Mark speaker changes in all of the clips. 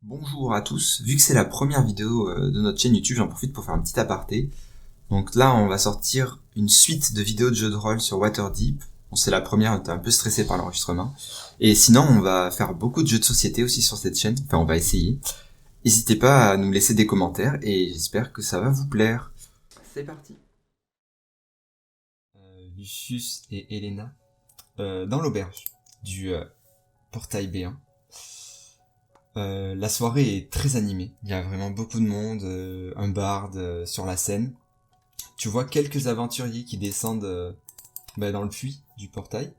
Speaker 1: Bonjour à tous, vu que c'est la première vidéo de notre chaîne YouTube, j'en profite pour faire un petit aparté. Donc là, on va sortir une suite de vidéos de jeux de rôle sur Waterdeep. Bon, c'est la première, on était un peu stressé par l'enregistrement. Et sinon, on va faire beaucoup de jeux de société aussi sur cette chaîne, enfin on va essayer. N'hésitez pas à nous laisser des commentaires et j'espère que ça va vous plaire. C'est parti. Lucius et Elena dans l'auberge du portail B1. La soirée est très animée, il y a vraiment beaucoup de monde, un barde sur la scène. Tu vois quelques aventuriers qui descendent dans le puits du portail.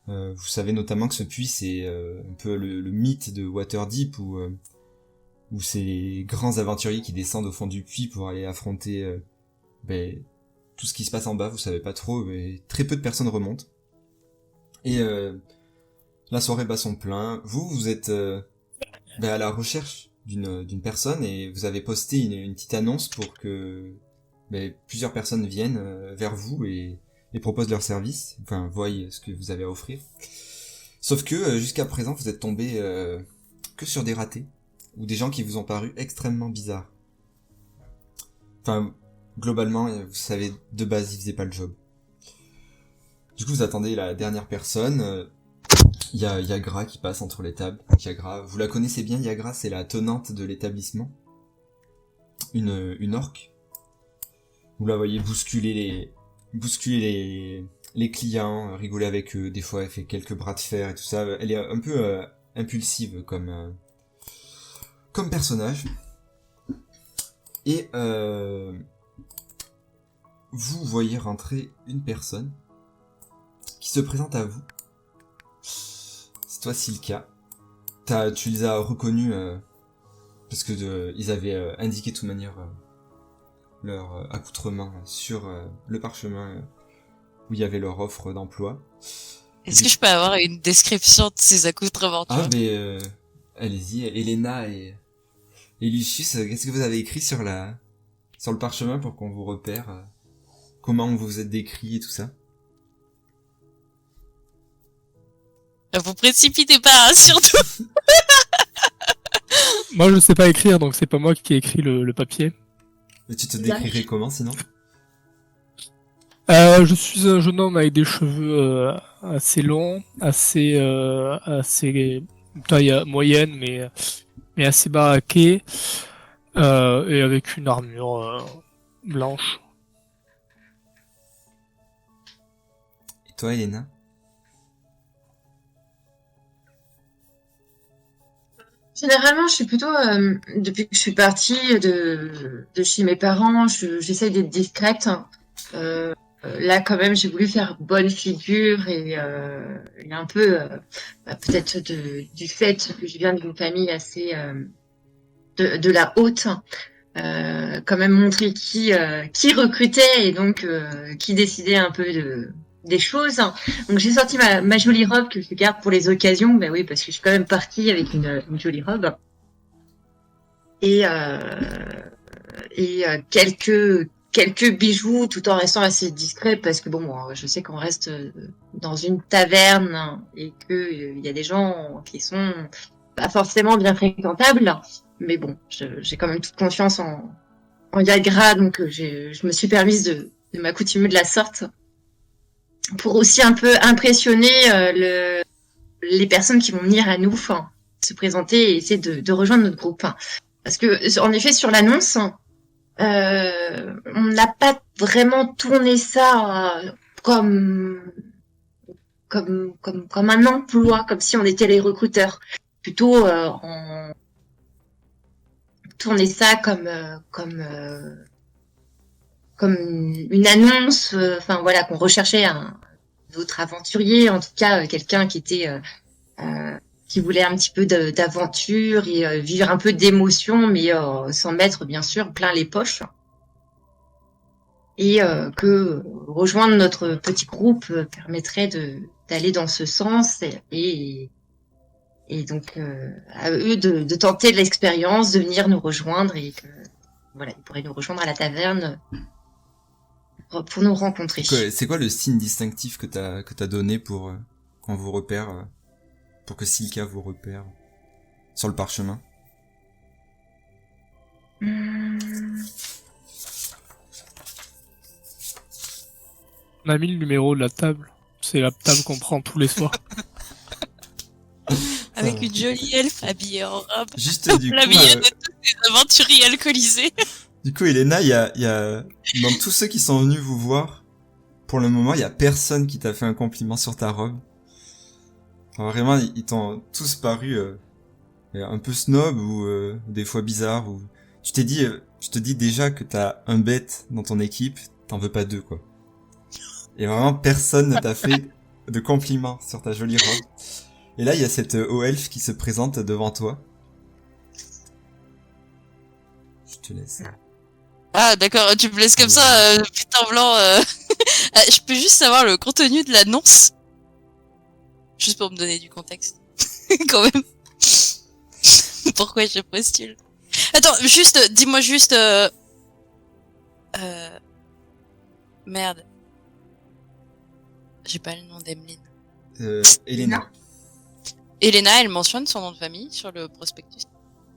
Speaker 1: Vous savez notamment que ce puits c'est un peu le mythe de Waterdeep où c'est les grands aventuriers qui descendent au fond du puits pour aller affronter tout ce qui se passe en bas, vous savez pas trop, mais très peu de personnes remontent. Et la soirée bat son plein, vous êtes à la recherche d'une personne et vous avez posté une petite annonce pour que plusieurs personnes viennent vers vous et proposent leurs services, enfin voient ce que vous avez à offrir. Sauf que jusqu'à présent vous êtes tombé que sur des ratés ou des gens qui vous ont paru extrêmement bizarres. Enfin globalement vous savez de base ils faisaient pas le job. Du coup vous attendez la dernière personne. Il y a Yagra qui passe entre les tables. Yagra, vous la connaissez bien, Yagra, c'est la tenante de l'établissement. Une orque. Vous la voyez bousculer les clients, rigoler avec eux. Des fois, elle fait quelques bras de fer et tout ça. Elle est un peu impulsive comme personnage. Et vous voyez rentrer une personne qui se présente à vous. C'est toi, Silka. Tu les as reconnus parce que ils avaient indiqué de toute manière leur accoutrement sur le parchemin où il y avait leur offre d'emploi.
Speaker 2: Est-ce que je peux avoir une description de ces accoutrements, tu
Speaker 1: Ah,
Speaker 2: vois?
Speaker 1: allez-y, Elena et Lucius, qu'est-ce que vous avez écrit sur le parchemin pour qu'on vous repère comment vous vous êtes décrit et tout ça?
Speaker 2: Vous précipitez pas, hein, surtout.
Speaker 3: Moi, je sais pas écrire, donc c'est pas moi qui ai écrit le papier.
Speaker 1: Et tu te décrirais comment sinon?
Speaker 3: Je suis un jeune homme avec des cheveux assez longs, assez taille moyenne, mais assez baraqué, et avec une armure blanche.
Speaker 1: Et toi, Elena?
Speaker 4: Généralement, je suis plutôt, depuis que je suis partie de chez mes parents, j'essaye d'être discrète. Là, quand même, j'ai voulu faire bonne figure et un peu, peut-être du fait que je viens d'une famille assez de la haute, quand même montrer qui recrutait et donc qui décidait un peu des choses. Donc j'ai sorti ma jolie robe que je garde pour les occasions. Ben oui, parce que je suis quand même partie avec une jolie robe et quelques bijoux tout en restant assez discret parce que bon, moi, je sais qu'on reste dans une taverne et que il y a des gens qui sont pas forcément bien fréquentables. Mais bon, j'ai quand même toute confiance en Yagra, donc je me suis permise de m'accoutumer de la sorte pour aussi un peu impressionner les personnes qui vont venir à nous, enfin, se présenter et essayer de rejoindre notre groupe. Parce que, en effet, sur l'annonce, on n'a pas vraiment tourné ça comme un emploi, comme si on était les recruteurs. Plutôt, on tournait ça comme une annonce, enfin voilà, qu'on recherchait un autre aventurier, en tout cas quelqu'un qui était qui voulait un petit peu d'aventure et vivre un peu d'émotion, mais sans mettre bien sûr plein les poches. Et que rejoindre notre petit groupe permettrait d'aller dans ce sens et donc à eux de tenter l'expérience, de venir nous rejoindre et que voilà, ils pourraient nous rejoindre à la taverne pour nous rencontrer.
Speaker 1: C'est quoi le signe distinctif que t'as donné pour qu'on vous repère, pour que Silka vous repère sur le parchemin?
Speaker 3: On a mis le numéro de la table. C'est la table qu'on prend tous les soirs.
Speaker 2: Avec une jolie elfe habillée en robe.
Speaker 1: Juste du
Speaker 2: La
Speaker 1: coup,
Speaker 2: mienne de tous ces aventuriers alcoolisés.
Speaker 1: Elena, il y a dans tous ceux qui sont venus vous voir, pour le moment, il y a personne qui t'a fait un compliment sur ta robe. Alors, vraiment, ils t'ont tous paru un peu snob ou des fois bizarre. Ou tu t'es dit, je te dis déjà que t'as un bête dans ton équipe, t'en veux pas deux quoi. Et vraiment, personne ne t'a fait de compliments sur ta jolie robe. Et là, il y a cette haut elfe qui se présente devant toi. Je te laisse.
Speaker 2: Ah d'accord, tu me laisses comme ça, putain blanc. Je peux juste savoir le contenu de l'annonce. Juste pour me donner du contexte. Quand même. Pourquoi je postule. Attends, juste, dis-moi juste... Merde. J'ai pas le nom d'Emeline.
Speaker 1: Elena.
Speaker 2: Elena, elle mentionne son nom de famille sur le prospectus.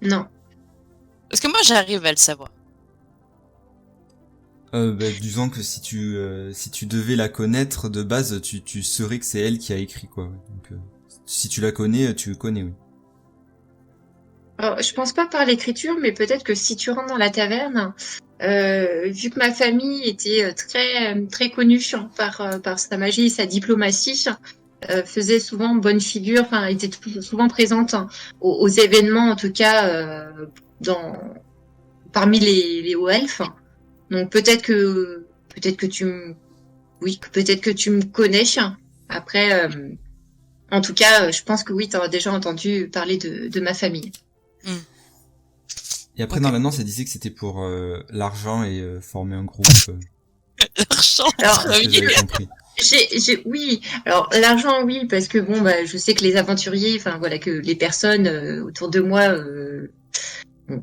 Speaker 4: Non.
Speaker 2: Parce que moi, j'arrive à le savoir.
Speaker 1: Disons que si tu devais la connaître de base, tu saurais que c'est elle qui a écrit quoi. Donc, si tu la connais, tu connais, oui.
Speaker 4: Alors, je pense pas par l'écriture, mais peut-être que si tu rentres dans la taverne, vu que ma famille était très connue par sa magie et sa diplomatie, faisait souvent bonne figure, enfin était souvent présente aux événements, en tout cas parmi les hauts elfes. Donc peut-être que tu me connais. Après, en tout cas, je pense que oui, tu as déjà entendu parler de ma famille.
Speaker 1: Et après,
Speaker 2: Ok.
Speaker 1: dans l'annonce, elle disait que c'était pour l'argent et former un groupe.
Speaker 2: L'argent,
Speaker 4: Alors,
Speaker 1: C'est ce que j'avais compris.
Speaker 4: Oui. Alors l'argent, oui, parce que bon, bah, je sais que les aventuriers, enfin voilà, que les personnes autour de moi,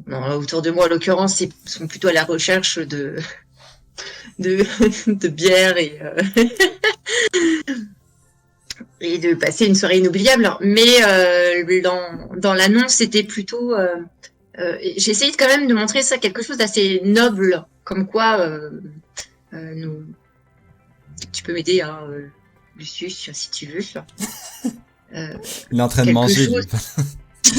Speaker 4: non, autour de moi en l'occurrence, sont plutôt à la recherche de, de bière et de passer une soirée inoubliable. Mais dans l'annonce, c'était plutôt, j'ai essayé quand même de montrer ça quelque chose d'assez noble, comme quoi nous. Tu peux m'aider, hein, Lucius, si tu veux.
Speaker 1: Il est en train de
Speaker 4: Quelque
Speaker 1: manger,
Speaker 4: chose.
Speaker 1: lui.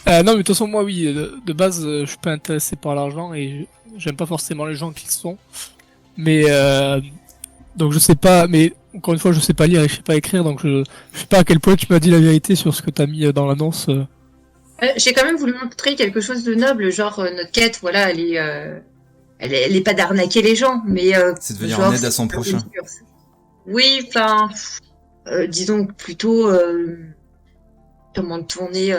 Speaker 3: Non, mais de toute façon, moi, oui, de base, je suis pas intéressé par l'argent et j'aime pas forcément les gens qui le sont. Mais donc je sais pas, mais encore une fois, je sais pas lire et je sais pas écrire, donc je sais pas à quel point tu m'as dit la vérité sur ce que t'as mis dans l'annonce.
Speaker 4: J'ai quand même voulu montrer quelque chose de noble, genre notre quête, voilà, elle est pas d'arnaquer les gens, mais
Speaker 1: C'est de venir
Speaker 4: genre,
Speaker 1: en aide à son prochain.
Speaker 4: Oui, enfin, disons plutôt comment tourner.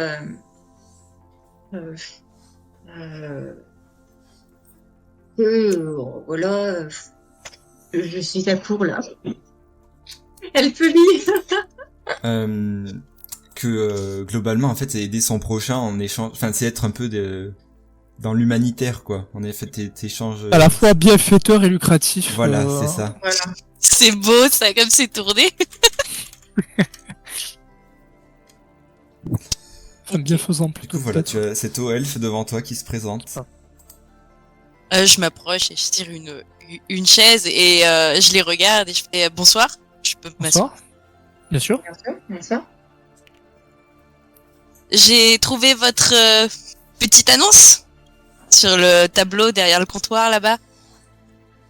Speaker 4: Voilà, je suis à court là. Elle peut lire.
Speaker 1: Globalement, en fait, c'est aider son prochain en échange. Enfin, c'est être un peu dans l'humanitaire, quoi. En effet, t'échanges.
Speaker 3: À la fois bienfaiteur et lucratif.
Speaker 1: Voilà, c'est ça.
Speaker 4: Voilà.
Speaker 2: C'est beau, ça, comme c'est tourné.
Speaker 3: Enfin, bienfaisant
Speaker 1: Du
Speaker 3: plutôt.
Speaker 1: coup, voilà,
Speaker 3: peut-être.
Speaker 1: tu as cet haut elfe devant toi qui se présente.
Speaker 2: Je m'approche et je tire une chaise et je les regarde et je fais bonsoir. Je peux m'asseoir.
Speaker 3: Bonsoir. Bien sûr.
Speaker 4: Bien sûr.
Speaker 2: J'ai trouvé votre petite annonce sur le tableau derrière le comptoir là-bas.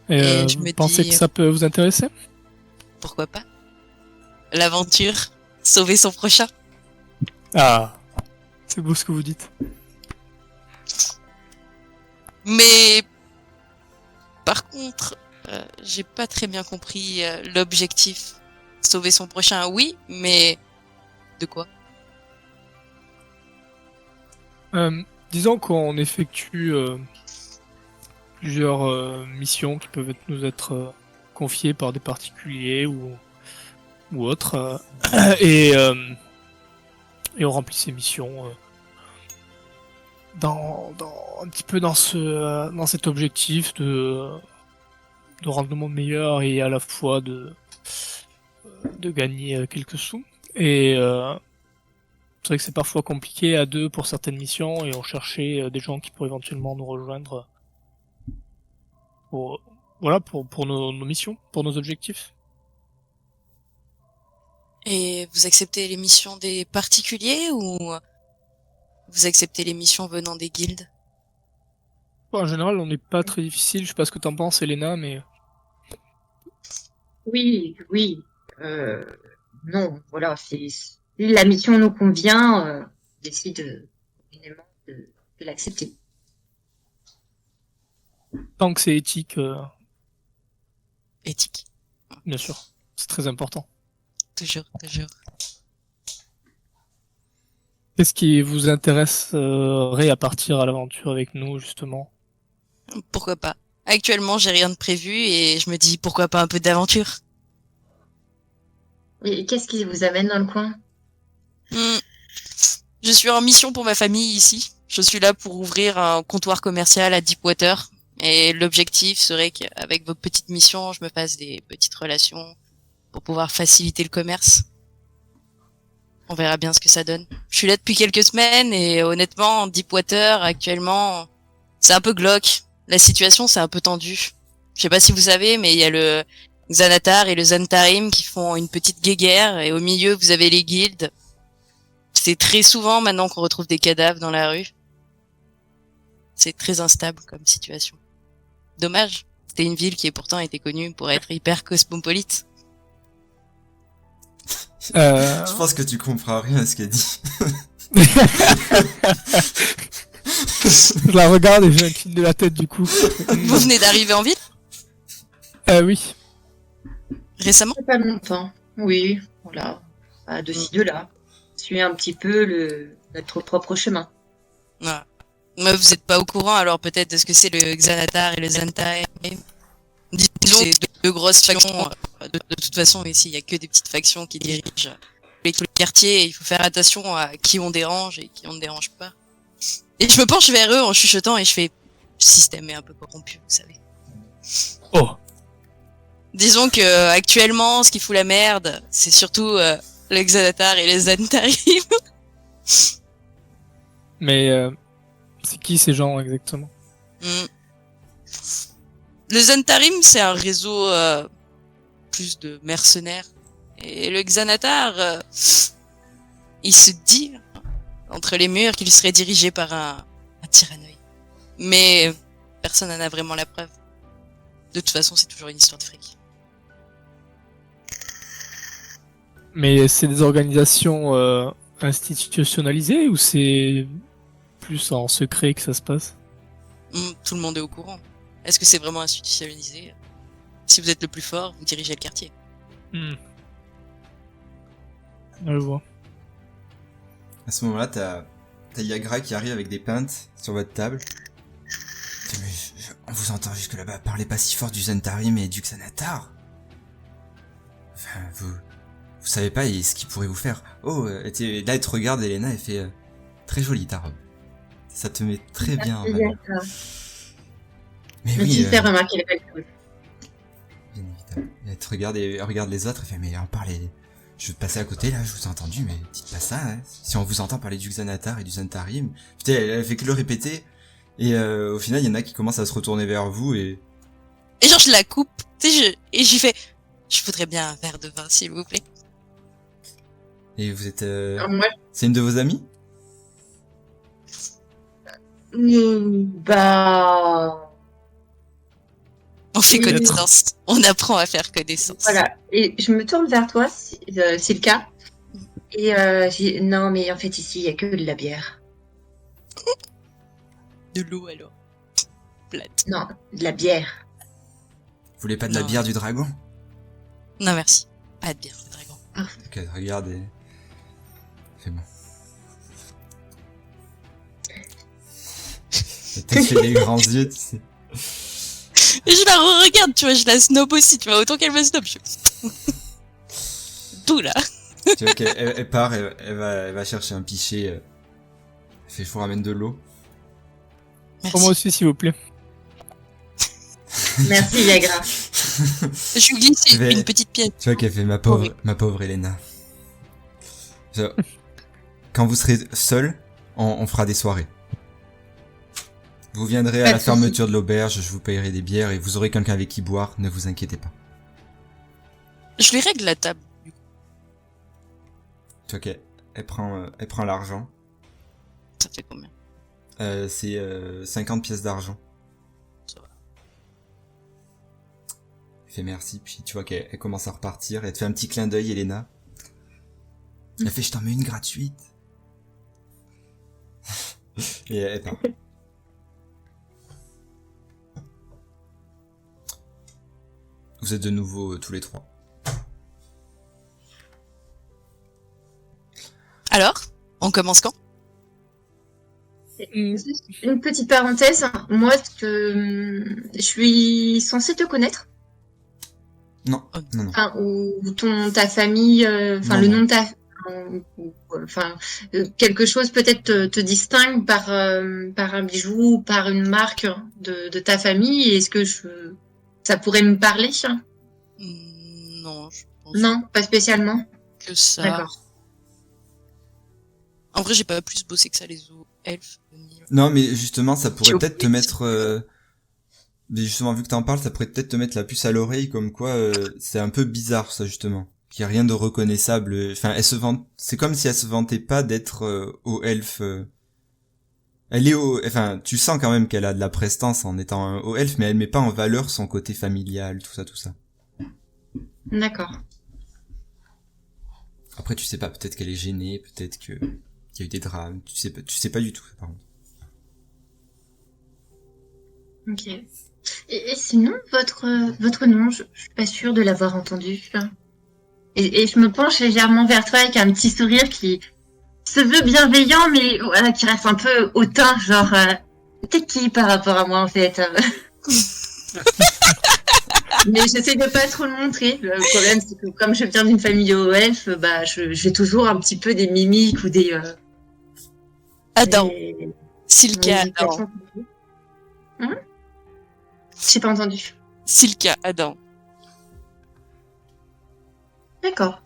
Speaker 2: Et je
Speaker 3: Vous
Speaker 2: me
Speaker 3: pensez
Speaker 2: dis-
Speaker 3: que ça peut vous intéresser?
Speaker 2: Pourquoi pas? L'aventure, sauver son prochain.
Speaker 3: Ah, c'est beau ce que vous dites.
Speaker 2: Mais par contre, j'ai pas très bien compris l'objectif. Sauver son prochain, oui, mais de quoi?
Speaker 3: Disons qu'on effectue plusieurs missions qui peuvent nous être confiées par des particuliers ou autres, et on remplit ces missions un petit peu dans cet objectif de rendre le monde meilleur et à la fois de gagner quelques sous. Et c'est vrai que c'est parfois compliqué à deux pour certaines missions et on cherchait des gens qui pourraient éventuellement nous rejoindre pour voilà pour nos missions, pour nos objectifs.
Speaker 2: Et vous acceptez les missions des particuliers ou vous acceptez les missions venant des guildes?
Speaker 3: Bon, en général, on n'est pas très difficile. Je sais pas ce que t'en penses, Elena, mais
Speaker 4: Oui. Euh, non, voilà, si la mission nous convient, on décide évidemment de l'accepter.
Speaker 3: tant que c'est éthique,
Speaker 2: Éthique.
Speaker 3: bien sûr, c'est très important.
Speaker 2: Toujours, toujours.
Speaker 3: Qu'est-ce qui vous intéresserait à partir à l'aventure avec nous, justement?
Speaker 2: Pourquoi pas? Actuellement, j'ai rien de prévu et je me dis pourquoi pas un peu d'aventure.
Speaker 4: Et qu'est-ce qui vous amène dans le coin?
Speaker 2: Hmm. Je suis en mission pour ma famille ici. Je suis là pour ouvrir un comptoir commercial à Deepwater. Et l'objectif serait qu'avec vos petites missions, je me fasse des petites relations pour pouvoir faciliter le commerce. On verra bien ce que ça donne. Je suis là depuis quelques semaines et honnêtement, Deepwater, actuellement, c'est un peu glauque. La situation, c'est un peu tendu. Je sais pas si vous savez, mais il y a le Xanatar et le Zhentarim qui font une petite guéguerre et au milieu, vous avez les guildes. C'est très souvent maintenant qu'on retrouve des cadavres dans la rue. C'est très instable comme situation. Dommage. C'était une ville qui pourtant été connue pour être hyper cosmopolite.
Speaker 1: Je pense que tu comprends rien à ce qu'elle dit.
Speaker 3: Je la regarde et j'ai un clin de la tête, du coup.
Speaker 2: Vous venez d'arriver en ville
Speaker 3: Oui.
Speaker 2: récemment?
Speaker 4: Ça fait pas longtemps. Oui, voilà. De ci, de là. Suivre un petit peu notre propre chemin.
Speaker 2: Ouais. Mais vous êtes pas au courant alors peut-être de ce que c'est le Xanatar et le Zhentarim. Disons que c'est deux grosses factions. De toute façon, ici, il y a que des petites factions qui dirigent tout le quartier et il faut faire attention à qui on dérange et qui on ne dérange pas. Et je me penche vers eux en chuchotant et je fais le système est un peu corrompu, vous savez.
Speaker 3: Oh.
Speaker 2: Disons que actuellement, ce qui fout la merde, c'est surtout le Xanatar et les Zhentarim.
Speaker 3: Mais c'est qui ces gens exactement?
Speaker 2: Hmm. Le Zhentarim, c'est un réseau plus de mercenaires. Et le Xanatar, il se dit entre les murs qu'il serait dirigé par un tyrannoïde. Mais personne n'en a vraiment la preuve. De toute façon, c'est toujours une histoire de fric.
Speaker 3: Mais c'est des organisations institutionnalisées ou c'est plus en secret que ça se passe?
Speaker 2: Tout le monde est au courant. Est-ce que c'est vraiment institutionnalisé? Si vous êtes le plus fort, vous dirigez le quartier.
Speaker 3: Je vois.
Speaker 1: À ce moment-là, t'as Yagra qui arrive avec des pintes sur votre table. Mais on vous entend jusque là-bas, parlez pas si fort du Zhentarim et du Xanatar. Enfin, vous savez pas ce qu'il pourrait vous faire. Oh, là elle te regarde, Elena, elle fait très jolie ta robe. Ça te met très bien en valeur. Mais
Speaker 4: Merci
Speaker 1: oui,
Speaker 4: de faire remarquer les belles choses.
Speaker 1: bien évidemment. Elle te regarde et elle regarde les autres et fait mais en parlez. Je vais passer à côté là, je vous ai entendu, mais dites pas ça, hein. Si on vous entend parler du Xanatar et du Zhentarim, putain, elle fait que le répéter. Et au final, il y en a qui commencent à se retourner vers vous et
Speaker 2: Et genre, je la coupe, tu sais, et j'y fais, je voudrais bien un verre de vin, s'il vous plaît.
Speaker 1: vous êtes.
Speaker 4: Moi,
Speaker 1: C'est une de vos amies?
Speaker 4: bah,
Speaker 2: On fait
Speaker 4: Oui.
Speaker 2: connaissance. On apprend à faire connaissance.
Speaker 4: voilà. Et je me tourne vers toi, si c'est le cas. Et non, mais en fait, ici, il y a que de la bière.
Speaker 2: De l'eau, alors. Plate.
Speaker 4: Non, de la bière.
Speaker 1: Vous voulez pas de la
Speaker 2: Non.
Speaker 1: bière du dragon?
Speaker 2: Non, merci. Pas de bière, le dragon.
Speaker 1: Ok, regarde et. C'est bon. T'as fait les grands yeux, tu sais.
Speaker 2: Et je la regarde, tu vois, je la snob aussi, tu vois, autant qu'elle me snob. Tout là.
Speaker 1: Tu vois qu'elle part, elle va chercher un pichet. Elle fait, je vous ramène de l'eau.
Speaker 2: Merci.
Speaker 3: Pour moi aussi, s'il vous plaît.
Speaker 4: Merci, Yagra.
Speaker 2: Je lui glisse
Speaker 1: Mais-
Speaker 2: une petite pièce.
Speaker 1: Tu vois qu'elle fait ma pauvre Elena. Quand vous serez seul, on fera des soirées. Vous viendrez à
Speaker 4: Pas
Speaker 1: la
Speaker 4: de soucis.
Speaker 1: fermeture de l'auberge, je vous payerai des bières et vous aurez quelqu'un avec qui boire, ne vous inquiétez pas.
Speaker 2: Je lui règle la table.
Speaker 1: Ok, elle prend l'argent.
Speaker 2: Ça fait combien?
Speaker 1: C'est 50 pièces d'argent.
Speaker 2: Ça va.
Speaker 1: Elle fait merci, puis tu vois qu'elle commence à repartir. Elle te fait un petit clin d'œil, Elena. Elle fait, je t'en mets une gratuite. Et elle part. Vous êtes de nouveau tous les trois.
Speaker 2: Alors, on commence quand?
Speaker 4: Juste une petite parenthèse. Moi, je suis censée te connaître.
Speaker 1: Non, non, non.
Speaker 4: Enfin, ou ta famille, enfin,
Speaker 1: Non,
Speaker 4: le
Speaker 1: non.
Speaker 4: nom de ta, enfin, quelque chose peut-être te distingue par un bijou ou par une marque de ta famille. Est-ce que ça pourrait me parler?
Speaker 2: Non, je pense
Speaker 4: Non, pas spécialement.
Speaker 2: que ça.
Speaker 4: D'accord.
Speaker 2: En vrai, j'ai pas plus bossé que ça les elfes.
Speaker 1: Non, mais justement, ça pourrait
Speaker 2: J'ai
Speaker 1: peut-être te
Speaker 2: oublié.
Speaker 1: mettre... Mais justement, vu que t'en parles, ça pourrait peut-être te mettre la puce à l'oreille, comme quoi c'est un peu bizarre, ça, justement. Qu'il y a rien de reconnaissable. Enfin, elle se vante... C'est comme si elle se vantait pas d'être au elfe. Elle est au... Enfin, tu sens quand même qu'elle a de la prestance en étant un haut elfe, mais elle met pas en valeur son côté familial, tout ça, tout ça.
Speaker 4: D'accord.
Speaker 1: Après, tu sais pas, peut-être qu'elle est gênée, peut-être que qu'il y a eu des drames, tu sais pas du tout, par contre.
Speaker 4: Ok. Et sinon, votre nom, je suis pas sûre de l'avoir entendu. Et je me penche légèrement vers toi avec un petit sourire qui se veut bienveillant, mais voilà, qui reste un peu hautain, genre, t'es qui par rapport à moi en fait? Mais j'essaie de pas trop le montrer. Le problème, c'est que comme je viens d'une famille OF, bah, j'ai toujours un petit peu des mimiques ou des
Speaker 2: Adam,
Speaker 4: des
Speaker 2: Silka, Adam.
Speaker 4: hésitations. J'ai pas entendu.
Speaker 2: Silka, Adam.
Speaker 4: D'accord.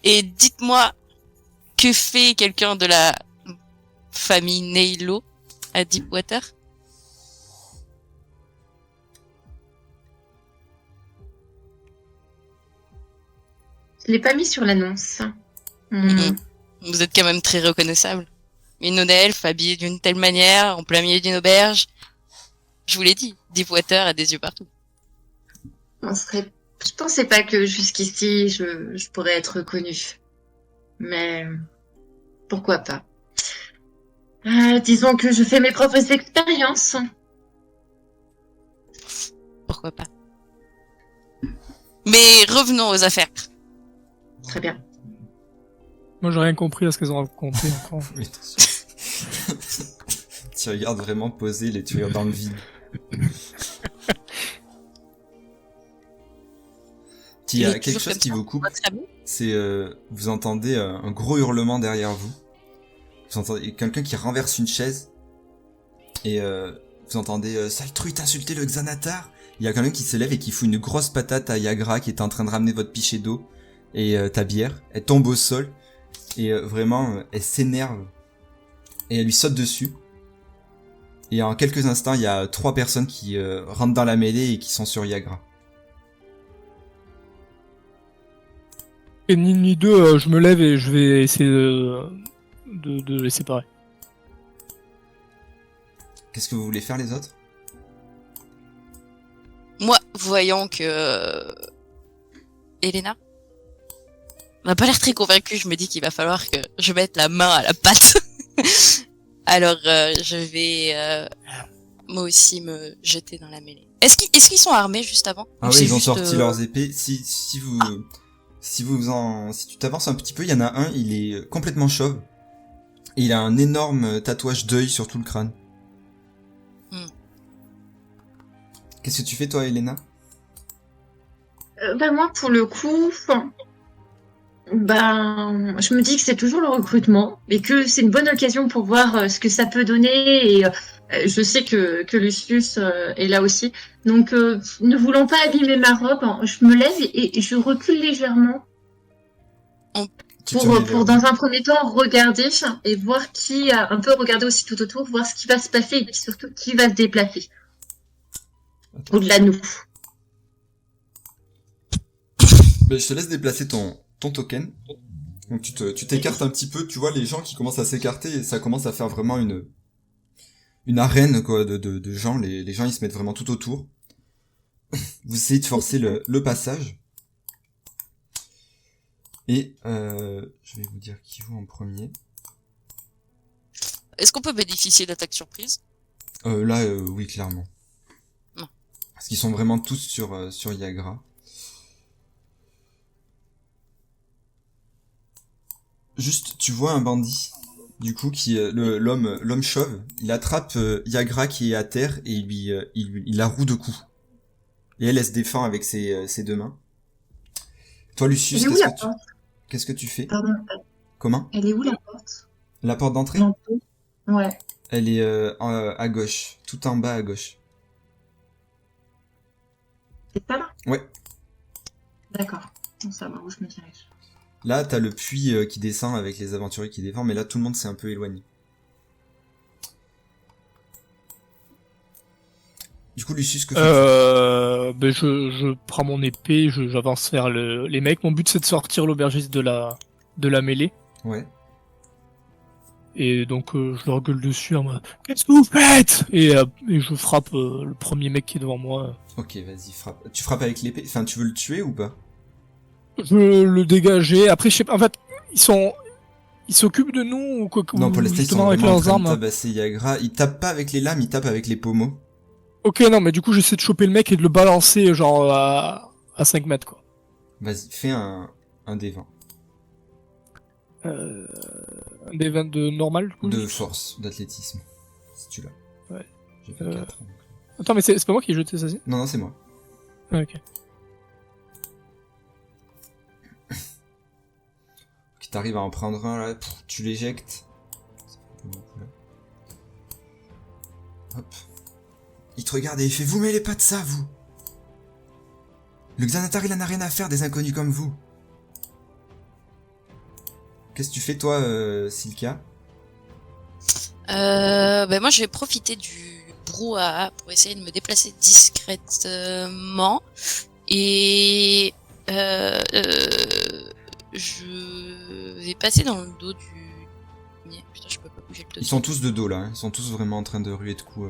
Speaker 2: Et dites-moi, que fait quelqu'un de la famille Neilo à Deepwater?
Speaker 4: Je l'ai pas mis sur l'annonce.
Speaker 2: Vous êtes quand même très reconnaissable. Une elfe habillée d'une telle manière, en plein milieu d'une auberge. Je vous l'ai dit, Deepwater a des yeux partout.
Speaker 4: Je pensais pas que jusqu'ici je pourrais être connue. Mais pourquoi pas. Disons que je fais mes propres expériences.
Speaker 2: Pourquoi pas? Mais revenons aux affaires.
Speaker 4: Très bien.
Speaker 3: Moi, j'ai rien compris à ce qu'elles ont raconté encore.
Speaker 1: Mais tu regardes vraiment poser les tuyaux dans le vide. Il y a quelque chose qui vous coupe,
Speaker 2: Votre ami?
Speaker 1: c'est vous entendez un gros hurlement derrière vous. Vous entendez quelqu'un qui renverse une chaise et vous entendez sale truie, t'as insulté le Xanatar. Il y a quelqu'un qui se lève et qui fout une grosse patate à Yagra qui était en train de ramener votre pichet d'eau et ta bière. Elle tombe au sol et vraiment elle s'énerve et elle lui saute dessus. Et en quelques instants, il y a 3 personnes qui rentrent dans la mêlée et qui sont sur Yagra.
Speaker 3: Et ni une ni deux, je me lève et je vais essayer de les séparer.
Speaker 1: Qu'est-ce que vous voulez faire les autres?
Speaker 2: Moi, voyant que Elena n'a pas l'air très convaincue, je me dis qu'il va falloir que je mette la main à la pâte. Alors, je vais moi aussi me jeter dans la mêlée. Est-ce qu'ils sont armés juste avant?
Speaker 1: Ah
Speaker 2: Ou
Speaker 1: oui,
Speaker 2: c'est
Speaker 1: ils ont
Speaker 2: juste,
Speaker 1: sorti leurs épées. Si tu t'avances un petit peu, il y en a un, il est complètement chauve. Et il a un énorme tatouage d'œil sur tout le crâne. Qu'est-ce que tu fais toi, Elena?
Speaker 4: Moi, pour le coup, je me dis que c'est toujours le recrutement, mais que c'est une bonne occasion pour voir ce que ça peut donner. Et je sais que Lucius est là aussi. Donc, ne voulant pas abîmer ma robe, je me lève et je recule légèrement.
Speaker 1: Tu te mets vers
Speaker 4: pour dans un premier temps regarder et voir qui a un peu regardé aussi tout autour, voir ce qui va se passer et puis surtout qui va se déplacer au-delà de nous.
Speaker 1: Ben, je te laisse déplacer ton token. Donc tu t'écartes un petit peu, tu vois les gens qui commencent à s'écarter et ça commence à faire vraiment une arène quoi de gens, les gens ils se mettent vraiment tout autour. Vous essayez de forcer le passage. Et je vais vous dire qui joue en premier.
Speaker 2: Est-ce qu'on peut bénéficier d'attaque surprise?
Speaker 1: Là oui clairement.
Speaker 2: Non.
Speaker 1: Parce qu'ils sont vraiment tous sur Yagra. Juste, tu vois un bandit, du coup, qui l'homme chauve, il attrape Yagra qui est à terre et il la roue de coups. Et elle se défend avec ses deux mains. Toi, Lucius,
Speaker 4: Elle est où la porte?
Speaker 1: qu'est-ce que tu fais?
Speaker 4: Pardon.
Speaker 1: Comment?
Speaker 4: Elle est où la porte?
Speaker 1: La porte d'entrée?
Speaker 4: L'entrée. Ouais.
Speaker 1: Elle est à gauche, tout en bas à gauche.
Speaker 4: C'est pas là?
Speaker 1: Ouais.
Speaker 4: D'accord. Bon, ça va où je me dirige.
Speaker 1: Là, t'as le puits qui descend avec les aventuriers qui défendent, mais là, tout le monde s'est un peu éloigné. Du coup, Lucius, que fais-tu?
Speaker 3: Ben je prends mon épée, j'avance vers les mecs. Mon but c'est de sortir l'aubergiste de la mêlée.
Speaker 1: Ouais.
Speaker 3: Et donc je leur gueule dessus en mode qu'est-ce que vous faites et je frappe le premier mec qui est devant moi.
Speaker 1: Ok, vas-y, frappe. Tu frappes avec l'épée? Enfin, tu veux le tuer ou pas?
Speaker 3: Je veux le dégager. Après, je sais pas. En fait, ils s'occupent de nous ou quoi que
Speaker 1: Non, pour l'instant, ils sont
Speaker 3: justement avec
Speaker 1: vraiment en
Speaker 3: leurs
Speaker 1: train de
Speaker 3: armes.
Speaker 1: tabasser Yagra. Ils tapent pas avec les lames, ils tapent avec les pommeaux.
Speaker 3: Ok, non, mais du coup, j'essaie de choper le mec et de le balancer genre à 5 mètres quoi.
Speaker 1: Vas-y, fais un des 20.
Speaker 3: Un des 20 de normal. Du coup,
Speaker 1: De force, d'athlétisme. Si tu l'as.
Speaker 3: Ouais.
Speaker 1: J'ai fait 4. Donc.
Speaker 3: Attends, mais c'est pas moi qui ai jeté ça.
Speaker 1: Non, c'est moi.
Speaker 3: Ah, ok.
Speaker 1: Qui t'arrive à en prendre un là, tu l'éjectes. Ça fait un peu beaucoup, là. Hop. Il te regarde et il fait: vous mêlez pas de ça, vous. Le Xanatar il en a rien à faire des inconnus comme vous. Qu'est-ce que tu fais toi, Silka?
Speaker 2: Ben moi, je vais profiter du brouhaha pour essayer de me déplacer discrètement. Et je vais passer dans le dos du... Putain, je peux pas bouger le dos.
Speaker 1: Ils sont tous de dos là, hein. Ils sont tous vraiment en train de ruer de coups.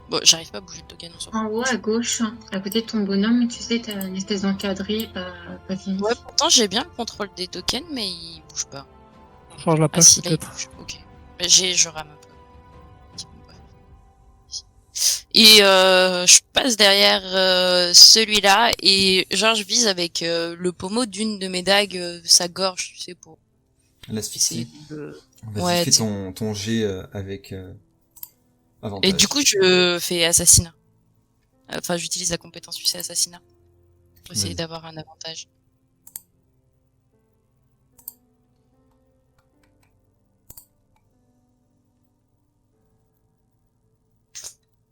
Speaker 2: Bon, j'arrive pas à bouger le token en soi.
Speaker 4: En haut à gauche, à côté de ton bonhomme, tu sais, t'as une espèce d'encadré pas fini.
Speaker 2: Ouais, pourtant j'ai bien le contrôle des tokens, mais il bouge pas.
Speaker 3: On change la
Speaker 2: Ah
Speaker 3: place
Speaker 2: si, là il
Speaker 3: peut-être.
Speaker 2: bouge. Ok. Mais je rame un peu. Et je passe derrière celui-là et genre je vise avec le pommeau d'une de mes dagues sa gorge, tu sais, pour essayer
Speaker 1: L'asphyxie.
Speaker 2: de...
Speaker 1: Vas-y,
Speaker 2: Ouais,
Speaker 1: fais
Speaker 2: tu sais.
Speaker 1: ton jet avec avantage.
Speaker 2: Et du coup je fais assassinat. Enfin j'utilise la compétence, tu sais, assassinat. Pour essayer
Speaker 1: Vas-y.
Speaker 2: d'avoir un avantage.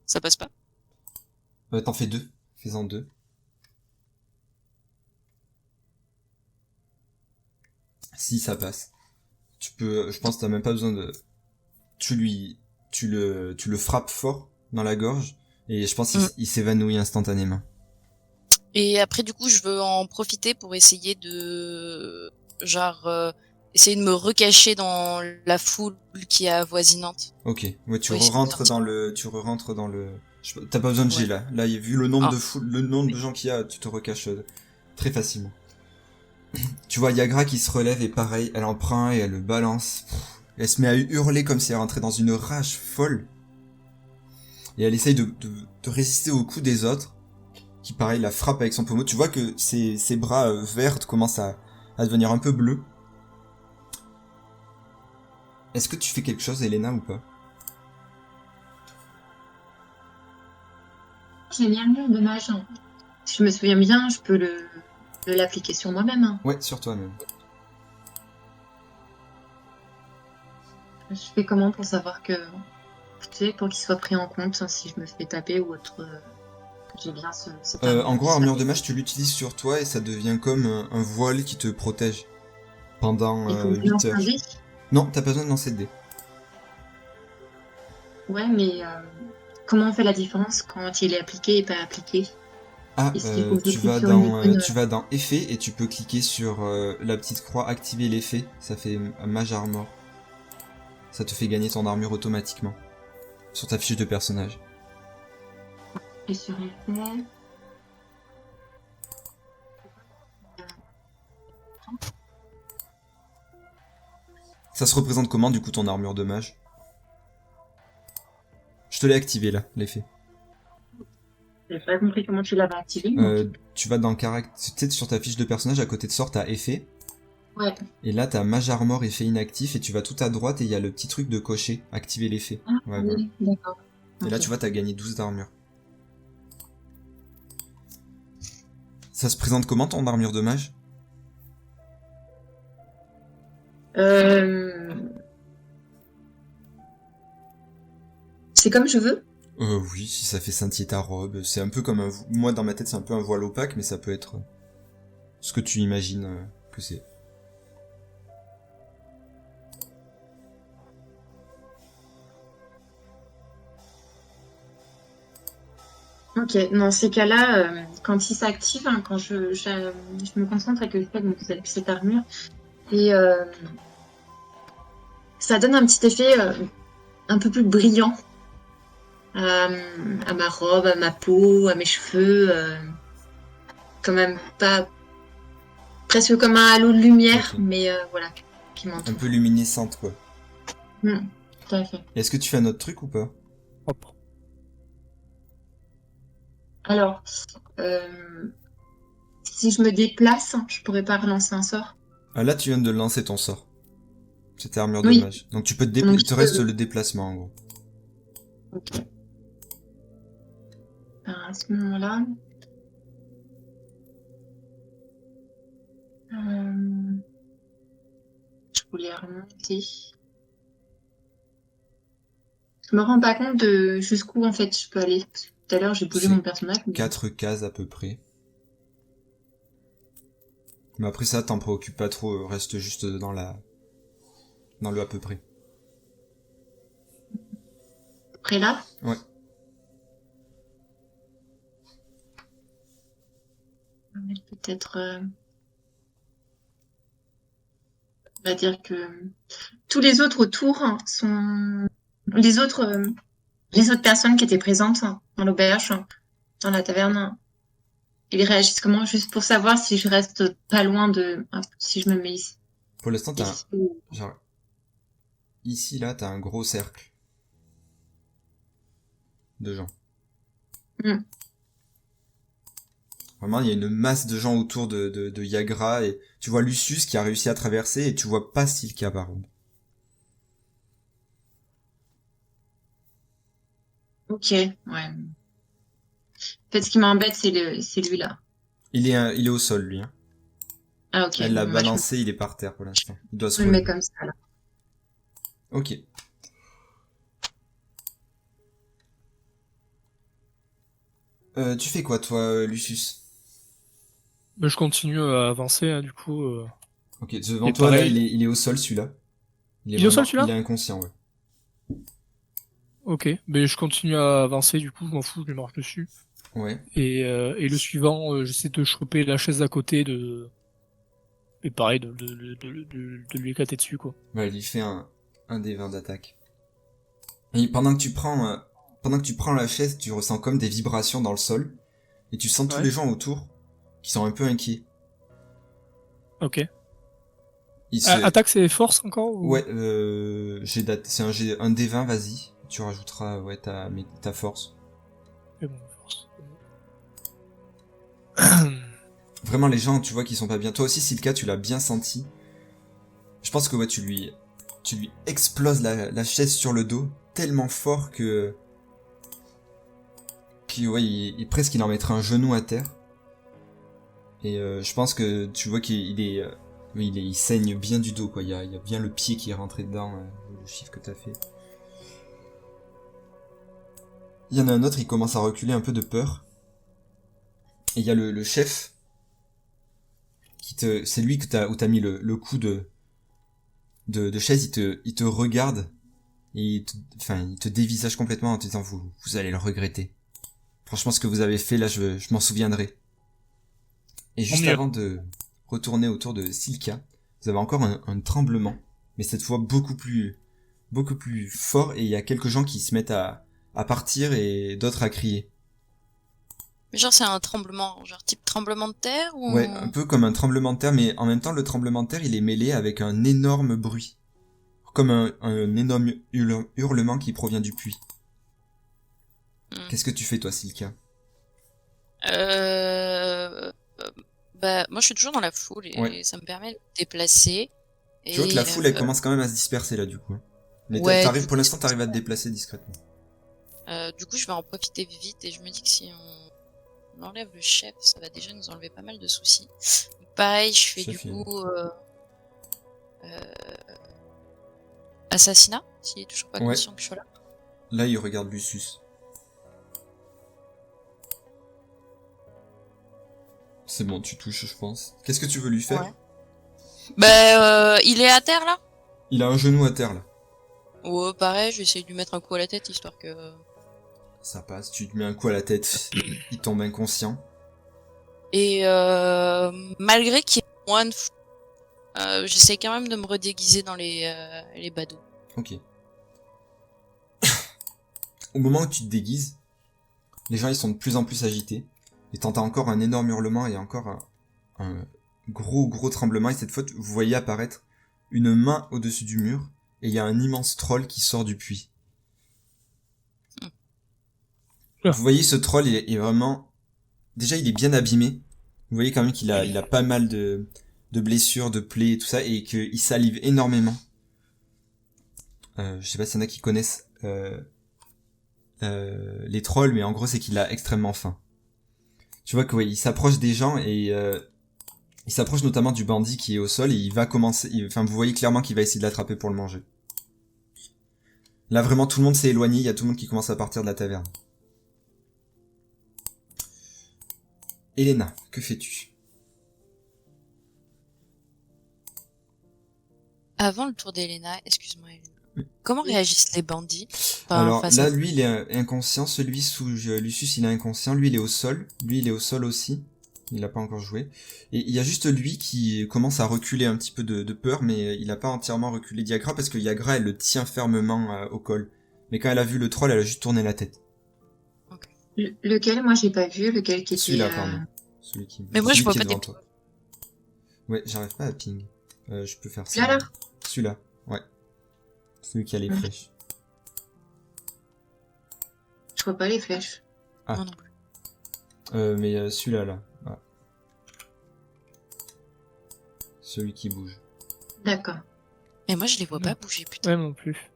Speaker 2: Ça passe pas?
Speaker 1: T'en fais 2. Fais-en 2. Si ça passe. Tu peux, je pense que t'as même pas besoin de... Tu le frappes fort dans la gorge et je pense qu'il s'évanouit instantanément.
Speaker 2: Et après, du coup, je veux en profiter pour essayer de, genre, essayer de me recacher dans la foule qui est avoisinante.
Speaker 1: Ok, ouais, tu
Speaker 2: Oui,
Speaker 1: re-rentres
Speaker 2: c'est
Speaker 1: dans le... T'as pas besoin de jet
Speaker 2: Ouais.
Speaker 1: là. Là, vu le nombre
Speaker 2: Ah.
Speaker 1: le nombre de gens qu'il y a, tu te recaches très facilement. Tu vois Yagra qui se relève et pareil, elle en prend un et elle le balance. Elle se met à hurler comme si elle rentrait dans une rage folle. Et elle essaye de résister aux coups des autres, qui pareil la frappe avec son pommeau. Tu vois que ses bras verts commencent à devenir un peu bleus. Est-ce que tu fais quelque chose, Elena, ou pas?
Speaker 4: Génial, dommage. Si je me souviens bien, je peux l'appliquer sur moi-même.
Speaker 1: Ouais, sur toi-même.
Speaker 4: Je fais comment pour savoir que, tu sais, pour qu'il soit pris en compte si je me fais taper ou autre j'ai bien cette
Speaker 1: En gros,
Speaker 4: ça.
Speaker 1: armure de mage, tu l'utilises sur toi et ça devient comme un voile qui te protège pendant
Speaker 4: Il faut que je
Speaker 1: 8
Speaker 4: lance
Speaker 1: heures.
Speaker 4: un dé.
Speaker 1: Non, t'as pas besoin de lancer de dés.
Speaker 4: Ouais, mais comment on fait la différence quand il est appliqué et pas appliqué?
Speaker 1: Ah,
Speaker 4: Est-ce qu'il faut que je clique sur une icône?
Speaker 1: tu vas dans effet et tu peux cliquer sur la petite croix, activer l'effet. Ça fait un mage armor. Ça te fait gagner ton armure automatiquement sur ta fiche de personnage.
Speaker 4: Et sur effet.
Speaker 1: Ça se représente comment du coup ton armure de mage? Je te l'ai activé là, l'effet.
Speaker 4: J'ai pas compris comment tu l'avais activé. Donc.
Speaker 1: Tu vas dans caractère, tu sais, sur ta fiche de personnage à côté de sort, t'as effet.
Speaker 4: Ouais.
Speaker 1: Et là t'as mage armor effet inactif et tu vas tout à droite et il y a le petit truc de cocher, activer l'effet.
Speaker 4: Ah,
Speaker 1: Ouais,
Speaker 4: oui, d'accord.
Speaker 1: Et là
Speaker 4: Ok.
Speaker 1: tu vois t'as gagné 12 d'armure. Ça se présente comment ton armure de mage?
Speaker 4: C'est comme je veux.
Speaker 1: Oui, si ça fait scintiller ta robe, c'est un peu comme un... Moi dans ma tête c'est un peu un voile opaque, mais ça peut être ce que tu imagines que c'est.
Speaker 4: Ok, dans ces cas-là, quand il s'active, hein, quand je me concentre et que je fais donc, cette armure, et ça donne un petit effet un peu plus brillant à ma robe, à ma peau, à mes cheveux, quand même pas presque comme un halo de lumière,
Speaker 1: Ok.
Speaker 4: mais voilà, qui
Speaker 1: Un
Speaker 4: m'entoure.
Speaker 1: peu luminescente quoi.
Speaker 4: Tout à fait.
Speaker 1: Est-ce que tu fais un autre truc ou pas?
Speaker 3: Hop.
Speaker 4: Alors, si je me déplace, je pourrais pas relancer un sort.
Speaker 1: Ah là tu viens de lancer ton sort. C'était armure de
Speaker 4: Oui.
Speaker 1: mage. Donc tu peux
Speaker 4: Donc,
Speaker 1: il te reste le déplacement en gros.
Speaker 4: Ok. Alors, à ce moment-là, je voulais remonter. Je me rends pas compte de jusqu'où en fait je peux aller. Parce que tout à l'heure j'ai bougé
Speaker 1: C'est
Speaker 4: mon personnage. Mais...
Speaker 1: 4 cases à peu près. Mais après ça, t'en préoccupe pas trop, reste juste dans le à peu près.
Speaker 4: Après là.
Speaker 1: Ouais.
Speaker 4: On va mettre peut-être. On va dire que tous les autres autour sont les autres personnes qui étaient présentes dans l'auberge, dans la taverne. Ils réagissent comment? Juste pour savoir si je reste pas loin de. Si je me mets ici.
Speaker 1: Pour l'instant, t'as
Speaker 4: Ici ou-
Speaker 1: genre ici là, t'as un gros cercle de gens.
Speaker 4: Hmm.
Speaker 1: Vraiment, il y a une masse de gens autour de Yagra et tu vois Lucius qui a réussi à traverser et tu vois pas Silka par contre.
Speaker 4: Ok, ouais. En fait, ce qui m'embête, c'est lui-là.
Speaker 1: Il est au sol lui. Hein.
Speaker 4: Ah, ok.
Speaker 1: Elle l'a
Speaker 4: Bon, bah,
Speaker 1: balancé, il est par terre pour l'instant. Il doit se
Speaker 4: je me mets
Speaker 1: relever.
Speaker 4: comme ça, là.
Speaker 1: Ok. Tu fais quoi toi, Lucius?
Speaker 3: Mais je continue à avancer, hein, du coup.
Speaker 1: Ok, devant
Speaker 3: Et
Speaker 1: toi là,
Speaker 3: pareil.
Speaker 1: il est au sol celui-là.
Speaker 3: Il est au sol, celui-là?
Speaker 1: Il est inconscient, ouais.
Speaker 3: Ok, mais je continue à avancer, du coup, je m'en fous, je lui marche dessus.
Speaker 1: Ouais.
Speaker 3: Et le suivant, j'essaie de choper la chaise d'à côté et pareil, de lui éclater dessus, quoi.
Speaker 1: Ouais, il lui fait un des 20 d'attaque. Et pendant que tu prends la chaise, tu ressens comme des vibrations dans le sol. Et tu sens tous
Speaker 3: Ouais.
Speaker 1: les gens autour qui sont un peu inquiets.
Speaker 3: Ok.
Speaker 1: Ils se...
Speaker 3: Attaque, c'est force encore ou...
Speaker 1: Ouais, c'est un D20, vas-y. Tu rajouteras, ouais, ta force.
Speaker 3: C'est bon, force.
Speaker 1: Vraiment, les gens, tu vois, qui sont pas bien. Toi aussi, Silka, tu l'as bien senti. Je pense que, ouais, tu lui exploses la chaise sur le dos tellement fort que ouais, presque il en mettrait un genou à terre. Et je pense que tu vois qu'il est, oui, il saigne bien du dos, quoi. Il y a bien le pied qui est rentré dedans, le chiffre que t'as fait. Il y en a un autre, il commence à reculer un peu de peur. Et il y a le chef, c'est lui où t'as mis le coup de chaise, il te regarde, et il te dévisage complètement en te disant vous allez le regretter. Franchement, ce que vous avez fait là, je m'en souviendrai. Et juste
Speaker 3: mieux.
Speaker 1: avant de retourner autour de Silka, vous avez encore un tremblement, mais cette fois beaucoup plus fort, et il y a quelques gens qui se mettent à partir et d'autres à crier.
Speaker 2: Mais genre, c'est un tremblement, genre type tremblement de terre ou...
Speaker 1: Ouais, un peu comme un tremblement de terre, mais en même temps, le tremblement de terre, il est mêlé avec un énorme bruit. Comme un énorme hurlement qui provient du puits. Qu'est-ce que tu fais, toi, Silka?
Speaker 2: Bah, moi, je suis toujours dans la foule et
Speaker 1: Ouais.
Speaker 2: ça me permet de me déplacer.
Speaker 1: Tu vois que la foule, elle commence quand même à se disperser, là, du coup. Mais
Speaker 2: Ouais,
Speaker 1: pour l'instant, t'arrives à te déplacer discrètement.
Speaker 2: du coup, je vais en profiter vite et je me dis que si on enlève le chef, ça va déjà nous enlever pas mal de soucis. Pareil, je fais
Speaker 1: Chef,
Speaker 2: du coup assassinat, s'il est toujours pas
Speaker 1: Ouais.
Speaker 2: conscient que je suis là.
Speaker 1: Là, il regarde Lucius. C'est bon, tu touches, je pense. Qu'est-ce que tu veux lui faire?
Speaker 2: Ouais. Bah, il est à terre là?
Speaker 1: Il a un genou à terre, là.
Speaker 2: Ouais, pareil, je vais essayer de lui mettre un coup à la tête histoire que.
Speaker 1: Ça passe, tu te mets un coup à la tête, il tombe inconscient.
Speaker 2: Et malgré qu'il y ait moins de fou, j'essaie quand même de me redéguiser dans les badauds.
Speaker 1: Ok. Au moment où tu te déguises, les gens ils sont de plus en plus agités. Et t'entends encore un énorme hurlement et encore un gros tremblement. Et cette fois, vous voyez apparaître une main au-dessus du mur. Et il y a un immense troll qui sort du puits.
Speaker 3: Ah.
Speaker 1: Vous voyez ce troll, il est vraiment... Déjà, il est bien abîmé. Vous voyez quand même qu'il a pas mal de blessures, de plaies et tout ça. Et qu'il salive énormément. Je sais pas s'il y en a qui connaissent les trolls, mais en gros, c'est qu'il a extrêmement faim. Tu vois que ouais, il s'approche des gens et il s'approche notamment du bandit qui est au sol et il va commencer... Enfin, vous voyez clairement qu'il va essayer de l'attraper pour le manger. Là, vraiment, tout le monde s'est éloigné. Il y a tout le monde qui commence à partir de la taverne. Elena, que fais-tu?
Speaker 2: Avant le tour d'Elena, excuse-moi, comment réagissent les bandits? Enfin,
Speaker 1: Alors
Speaker 2: face
Speaker 1: là,
Speaker 2: à...
Speaker 1: lui, il est inconscient. Celui sous Lucius, il est inconscient. Lui, il est au sol. Lui, il est au sol aussi. Il a pas encore joué. Et il y a juste lui qui commence à reculer un petit peu de peur, mais il a pas entièrement reculé Yagra parce que Yagra, elle le tient fermement au col. Mais quand elle a vu le troll, elle a juste tourné la tête.
Speaker 4: Lequel, moi, j'ai pas vu. Lequel qui était...
Speaker 1: Celui-là, pardon. Celui qui,
Speaker 2: Mais moi, je
Speaker 1: celui
Speaker 2: vois
Speaker 1: qui est
Speaker 2: pas
Speaker 1: devant
Speaker 2: des...
Speaker 1: toi. Ouais, j'arrive pas à ping. Je peux faire ça.
Speaker 4: Là, là.
Speaker 1: Celui-là, ouais. Celui qui a les flèches.
Speaker 4: Je vois pas les flèches.
Speaker 1: Ah.
Speaker 2: Moi non plus.
Speaker 1: Mais celui-là, là. Voilà. Celui qui bouge.
Speaker 4: D'accord.
Speaker 2: Mais moi, je les vois pas bouger, putain.
Speaker 3: Ouais, non plus.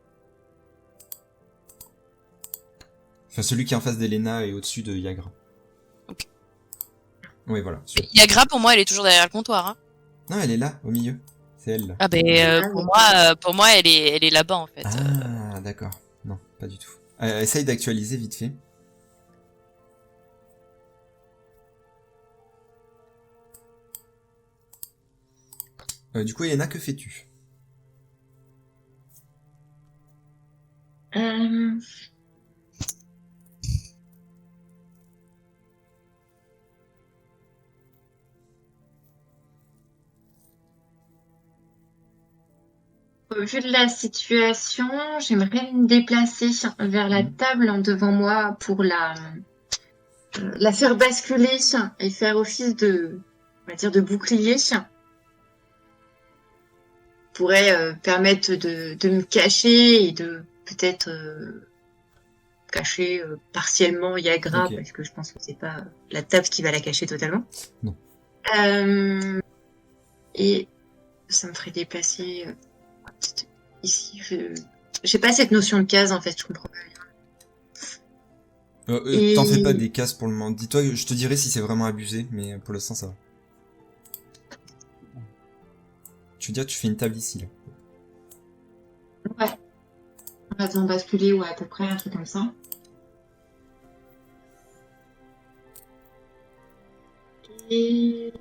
Speaker 1: Enfin, celui qui est en face d'Elena et au-dessus de Yagra.
Speaker 2: Ok.
Speaker 1: Oui, voilà. celui-là.
Speaker 2: Yagra, pour moi, elle est toujours derrière le comptoir, hein.
Speaker 1: Non, elle est là, au milieu. C'est elle, là.
Speaker 2: Ah ben, pour moi, elle est là-bas, en fait.
Speaker 1: Ah, d'accord. Non, pas du tout. Essaye d'actualiser vite fait. Du coup, Elena, que fais-tu?
Speaker 4: Au vu de la situation, j'aimerais me déplacer vers la table en devant moi pour la faire basculer et faire office de, on va dire, de bouclier. Pourrait permettre de me cacher et de peut-être cacher partiellement Yagra,
Speaker 1: Ok.
Speaker 4: parce que je pense que c'est pas la table qui va la cacher totalement.
Speaker 1: Non.
Speaker 4: Et ça me ferait déplacer peut-être ici. J'ai pas cette notion de case en fait, je comprends pas bien.
Speaker 1: T'en fais pas
Speaker 4: Et-
Speaker 1: des cases pour le moment. Dis-toi, je te dirai si c'est vraiment abusé, mais pour l'instant, ça va. Tu veux dire, tu fais une table ici, là.
Speaker 4: Ouais. On va besoin de basculer ou à peu près un truc comme ça. Et...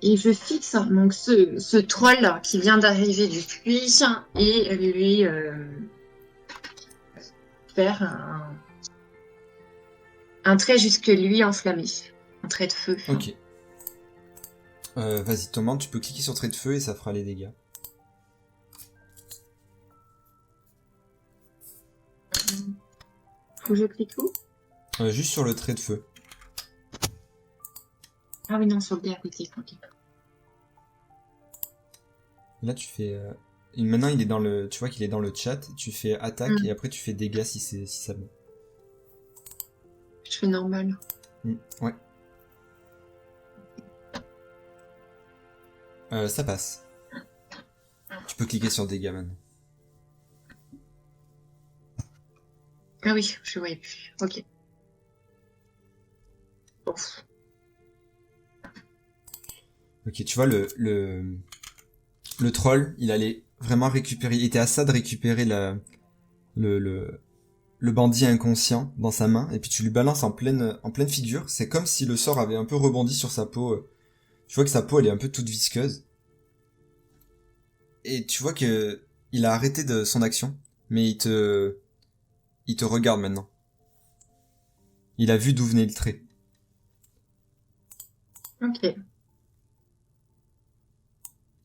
Speaker 4: Et je fixe donc ce troll qui vient d'arriver du puits et lui faire un trait jusque lui enflammé. Un trait de feu.
Speaker 1: Ok. Vas-y, Thomas, tu peux cliquer sur trait de feu et ça fera les dégâts.
Speaker 4: Faut que je clique où?
Speaker 1: Juste sur le trait de feu.
Speaker 4: Ah oui, non, sur le dé à côté. Ok.
Speaker 1: Et là, tu fais... Et maintenant, il est dans le... Tu vois qu'il est dans le chat. Tu fais attaque et après, tu fais dégâts si ça va.
Speaker 4: Je fais normal.
Speaker 1: Ouais. Ça passe. Tu peux cliquer sur dégâts maintenant.
Speaker 4: Ah oui, je voyais plus. Ok. Bon.
Speaker 1: Ok, tu vois, le troll, il allait vraiment récupérer... Il était à ça de récupérer le bandit inconscient dans sa main, et puis tu lui balances en pleine figure. C'est comme si le sort avait un peu rebondi sur sa peau. Tu vois que sa peau, elle est un peu toute visqueuse. Et tu vois que il a arrêté de son action, mais il te regarde maintenant. Il a vu d'où venait le trait.
Speaker 4: Ok.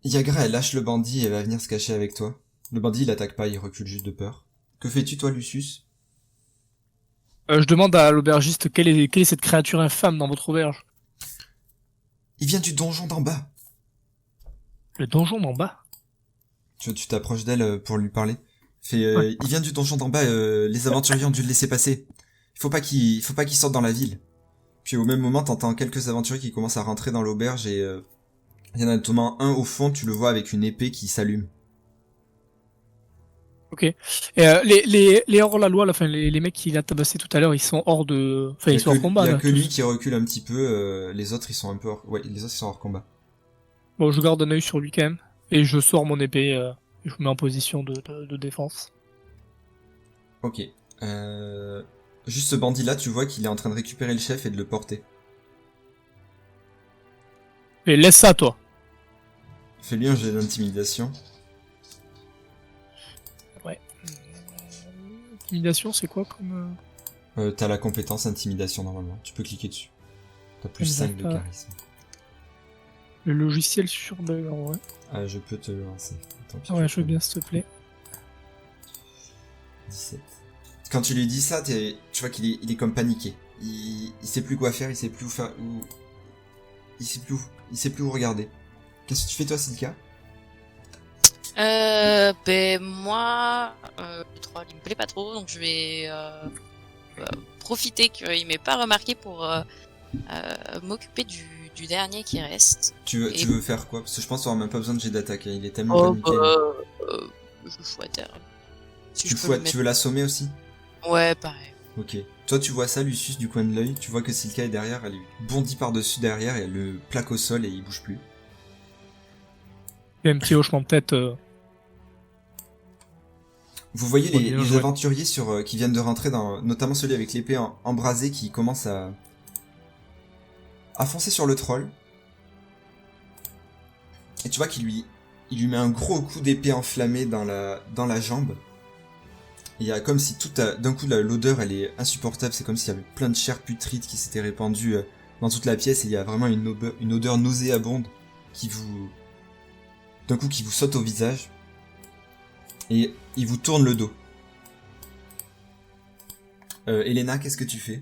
Speaker 1: Yagra, elle lâche le bandit et elle va venir se cacher avec toi. Le bandit, il attaque pas, il recule juste de peur. Que fais-tu, toi, Lucius?
Speaker 3: Je demande à l'aubergiste quelle est cette créature infâme dans votre auberge.
Speaker 1: Il vient du donjon d'en bas.
Speaker 3: Le donjon d'en bas.
Speaker 1: Tu t'approches d'elle pour lui parler.
Speaker 3: Ouais.
Speaker 1: Il vient du donjon d'en bas, les aventuriers ont dû le laisser passer. Il faut pas qu'il sorte dans la ville. Puis au même moment, t'entends quelques aventuriers qui commencent à rentrer dans l'auberge et il y en a notamment un au fond, tu le vois avec une épée qui s'allume.
Speaker 3: Ok. Et les hors-la-loi, là, enfin, les mecs qu'il a tabassé tout à l'heure, ils sont hors de... Enfin, ils sont hors combat,
Speaker 1: Il y a
Speaker 3: là.
Speaker 1: que
Speaker 3: tous.
Speaker 1: lui qui recule un petit peu, les autres ils sont un peu ouais, les autres ils sont hors combat.
Speaker 3: Bon, je garde un œil sur lui quand même. Et je sors mon épée, et je me mets en position de défense.
Speaker 1: Ok. Juste ce bandit là, tu vois qu'il est en train de récupérer le chef et de le porter.
Speaker 3: Et laisse ça, toi.
Speaker 1: Fais-lui un jet d'intimidation.
Speaker 3: Ouais. Intimidation, c'est quoi comme...
Speaker 1: T'as la compétence intimidation normalement, tu peux cliquer dessus. T'as plus 5 de charisme.
Speaker 3: Le logiciel sur bug, en vrai.
Speaker 1: Je peux te le lancer. Tant pis,
Speaker 3: Ouais, je veux bien, s'il te plaît.
Speaker 1: 17. Quand tu lui dis ça, tu vois qu'il est comme paniqué. Il sait plus quoi faire, il sait plus où faire, il sait plus où regarder. Qu'est-ce que tu fais toi, Silka?
Speaker 2: Ben moi, le troll il me plaît pas trop, donc je vais profiter qu'il m'ait pas remarqué pour m'occuper du dernier qui reste.
Speaker 1: Tu veux faire quoi? Parce que je pense qu'on aura même pas besoin de jet d'attaque, hein. Il est tellement
Speaker 2: Oh,
Speaker 1: paniqué.
Speaker 2: je fouette. Si
Speaker 1: Tu
Speaker 2: je peux le
Speaker 1: veux l'assommer aussi?
Speaker 2: mettre- Ouais, pareil.
Speaker 1: Ok. Toi, tu vois ça, Lucius, du coin de l'œil. Tu vois que Silka est derrière, elle bondit par-dessus derrière et elle le plaque au sol et il bouge plus.
Speaker 3: Il y a un petit hochement de tête.
Speaker 1: Vous voyez
Speaker 3: Ouais,
Speaker 1: les
Speaker 3: bien joué.
Speaker 1: aventuriers qui viennent de rentrer notamment celui avec l'épée embrasée qui commence à foncer sur le troll. Et tu vois il lui met un gros coup d'épée enflammé dans la jambe. Il y a comme si d'un coup l'odeur elle est insupportable, c'est comme s'il y avait plein de chair putride qui s'était répandue dans toute la pièce et il y a vraiment une odeur nauséabonde d'un coup qui vous saute au visage. Et il vous tourne le dos. Elena, qu'est-ce que tu fais?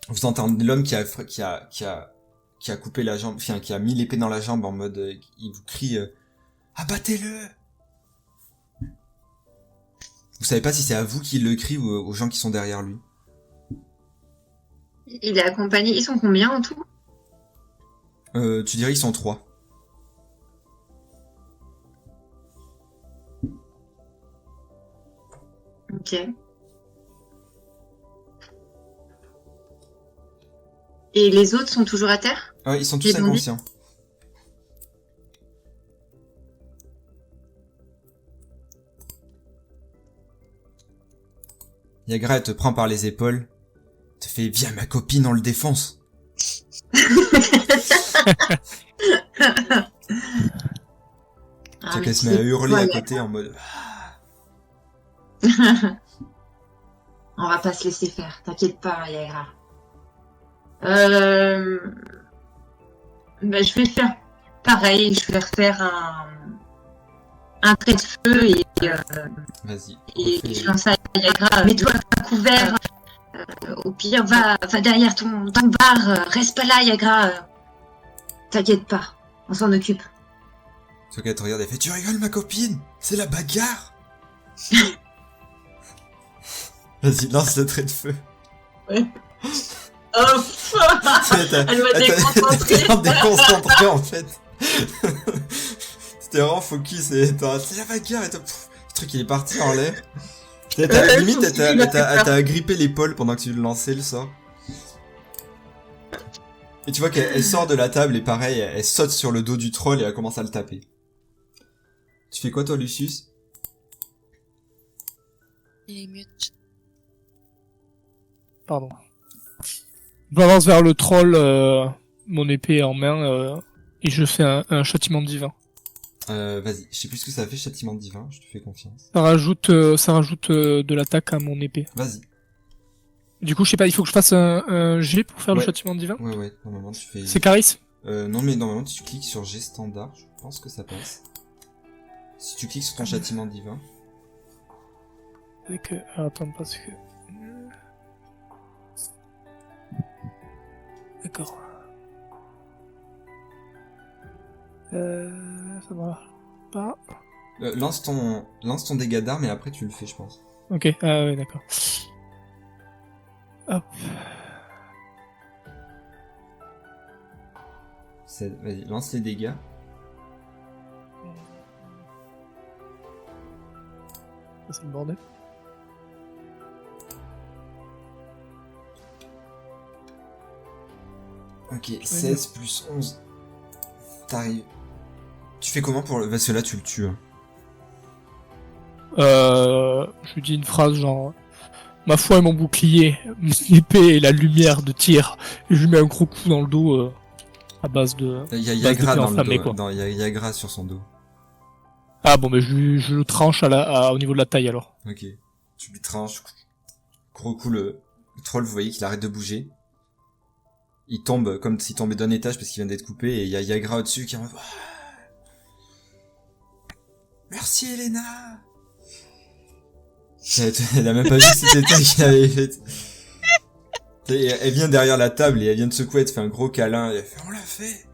Speaker 1: Vous entendez l'homme qui a coupé la jambe, enfin qui a mis l'épée dans la jambe en mode, il vous crie abattez-le. Vous savez pas si c'est à vous qu'il le crie ou aux gens qui sont derrière lui.
Speaker 4: Il est accompagné. Ils sont combien en tout?
Speaker 1: Tu dirais ils sont 3.
Speaker 4: Ok. Et les autres sont toujours à terre?
Speaker 1: Ouais, ils sont tous
Speaker 4: Les bandits
Speaker 1: inconscients. Yagra, elle te prend par les épaules, te fait viens ma copine, on le défonce. Tu
Speaker 4: Ah,
Speaker 1: vois
Speaker 4: mais
Speaker 1: qu'elle se
Speaker 4: tu
Speaker 1: met à
Speaker 4: sais
Speaker 1: hurler
Speaker 4: quoi,
Speaker 1: à
Speaker 4: Yagra?
Speaker 1: côté en mode
Speaker 4: On va pas se laisser faire, t'inquiète pas, Yagra. Euh... Ben, je vais faire pareil, je vais refaire un trait de feu
Speaker 1: vas-y,
Speaker 4: et je
Speaker 1: refais.
Speaker 4: lance à Yagra. Mets-toi à couvert, au pire, va derrière ton bar, reste pas là, Yagra. T'inquiète pas, on s'en occupe.
Speaker 1: Tu vois qu'elle te regarde et fait tu rigoles ma copine, c'est la bagarre. Vas-y, lance le trait de feu.
Speaker 4: Ouais. Oh, elle m'a déconcentrée.
Speaker 1: T'es vraiment déconcentré en fait. C'était vraiment focus et c'est la bagarre et toi, le truc il est parti en l'air. Limite elle t'a agrippé l'épaule pendant que tu lançais le sort. Et tu vois qu'elle sort de la table et pareil, elle saute sur le dos du troll et elle commence à le taper. Tu fais quoi toi Lucius?
Speaker 2: Il est mute.
Speaker 3: Pardon. Je m'avance vers le troll, mon épée en main, et je fais un châtiment divin.
Speaker 1: Vas-y, je sais plus ce que ça fait châtiment divin, je te fais confiance.
Speaker 3: Ça rajoute de l'attaque à mon épée.
Speaker 1: Vas-y.
Speaker 3: Du coup, je sais pas, il faut que je fasse un G pour faire le
Speaker 1: Ouais.
Speaker 3: châtiment divin.
Speaker 1: Ouais, normalement tu fais...
Speaker 3: C'est charisme.
Speaker 1: non mais normalement tu cliques sur G standard, je pense que ça passe. Si tu cliques sur ton châtiment divin.
Speaker 3: Avec, attends, parce que... D'accord. Ça va pas.
Speaker 1: Lance ton dégât d'arme et après tu le fais je pense.
Speaker 3: Ok, ah ouais, d'accord. Hop.
Speaker 1: Vas-y, lance les dégâts.
Speaker 3: Ça, c'est le bordel.
Speaker 1: Ok, 16 plus 11. T'arrives. Tu fais comment pour le... Parce que là tu le tues. Hein.
Speaker 3: Je lui dis une phrase genre... Ma foi est mon bouclier, mon épée et la lumière de tir. Et je lui mets un gros coup dans le dos à base de...
Speaker 1: Il y a
Speaker 3: base
Speaker 1: Yagra
Speaker 3: d'épée
Speaker 1: dans le
Speaker 3: enflammée,
Speaker 1: dos.
Speaker 3: quoi.
Speaker 1: Il y a Yagra sur son dos.
Speaker 3: Ah bon, mais je le tranche au niveau de la taille alors.
Speaker 1: Ok. Tu lui tranches. Gros coup, le troll, vous voyez qu'il arrête de bouger. Il tombe comme s'il tombait d'un étage parce qu'il vient d'être coupé. Et il y a Yagra au-dessus qui est en mode... Merci Elena. Elle a même pas vu que c'était toi qui l'avais fait. Elle vient derrière la table et elle vient de secouer, elle te fait un gros câlin et elle fait on l'a fait.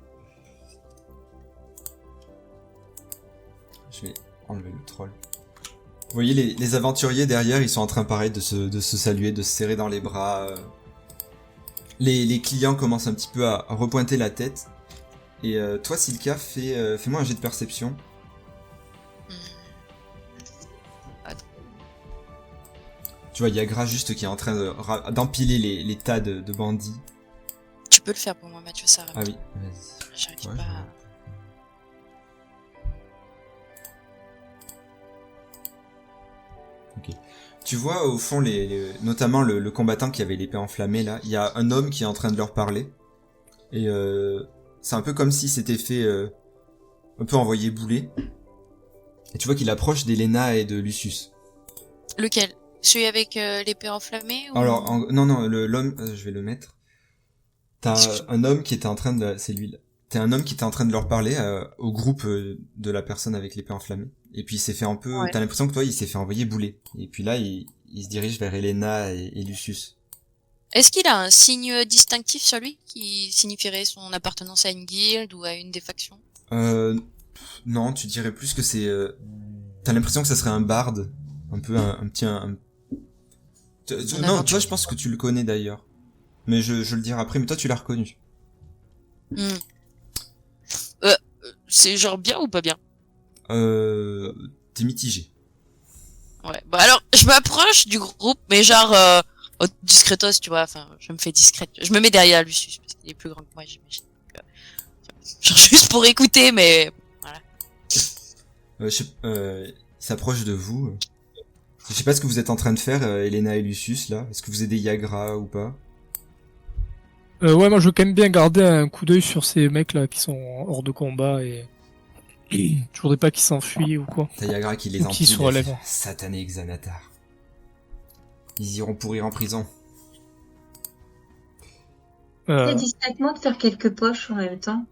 Speaker 1: Je vais enlever le troll. Vous voyez les aventuriers derrière, ils sont en train pareil de se saluer, de se serrer dans les bras. Les clients commencent un petit peu à repointer la tête. Et toi Silka, fais-moi un jet de perception. Tu vois, Yagra juste qui est en train d'empiler les tas de bandits.
Speaker 2: Tu peux le faire pour moi, Mathieu, ça.
Speaker 1: Ah oui, vas-y.
Speaker 2: J'arrive
Speaker 1: Ouais,
Speaker 2: pas.
Speaker 1: Ok. Tu vois au fond, notamment le combattant qui avait l'épée enflammée là, il y a un homme qui est en train de leur parler. Et c'est un peu comme s'il s'était fait un peu envoyer bouler. Et tu vois qu'il approche d'Elena et de Lucius.
Speaker 2: Lequel? Celui avec l'épée enflammée ou...
Speaker 1: Alors, non, l'homme, je vais le mettre. T'as un homme qui était en train de... C'est lui là. T'as un homme qui était en train de leur parler au groupe de la personne avec l'épée enflammée. Et puis il s'est fait un peu...
Speaker 2: Ouais.
Speaker 1: T'as l'impression que toi, il s'est fait envoyer bouler. Et puis là, il se dirige vers Elena et Lucius.
Speaker 2: Est-ce qu'il a un signe distinctif sur lui qui signifierait son appartenance à une guilde ou à une des factions?
Speaker 1: Non, tu dirais plus que c'est... T'as l'impression que ça serait un barde. Un peu un petit... Non, toi, je pense que tu le connais d'ailleurs. Mais je le dirai après, mais toi, tu l'as reconnu.
Speaker 2: C'est genre bien ou pas bien?
Speaker 1: T'es mitigé.
Speaker 2: Ouais. Bah alors, je m'approche du groupe, mais genre discretos, tu vois. Enfin, je me fais discrète. Je me mets derrière Lucius parce qu'il est plus grand que moi, j'imagine. Donc, genre juste pour écouter, mais voilà.
Speaker 1: Il s'approche de vous. Je sais pas ce que vous êtes en train de faire, Elena et Lucius, là. Est-ce que vous aidez Yagra ou pas?
Speaker 3: Ouais, moi je veux quand même bien garder un coup d'œil sur ces mecs là qui sont hors de combat et je voudrais pas qu'ils s'enfuient ou quoi.
Speaker 1: T'as Yagra qui les
Speaker 3: Ou qui
Speaker 1: empile.
Speaker 3: se relèvent.
Speaker 1: Satané Xanatar. Ils iront pourrir en prison.
Speaker 4: Très
Speaker 3: Euh,
Speaker 4: discrètement de faire quelques poches en même temps.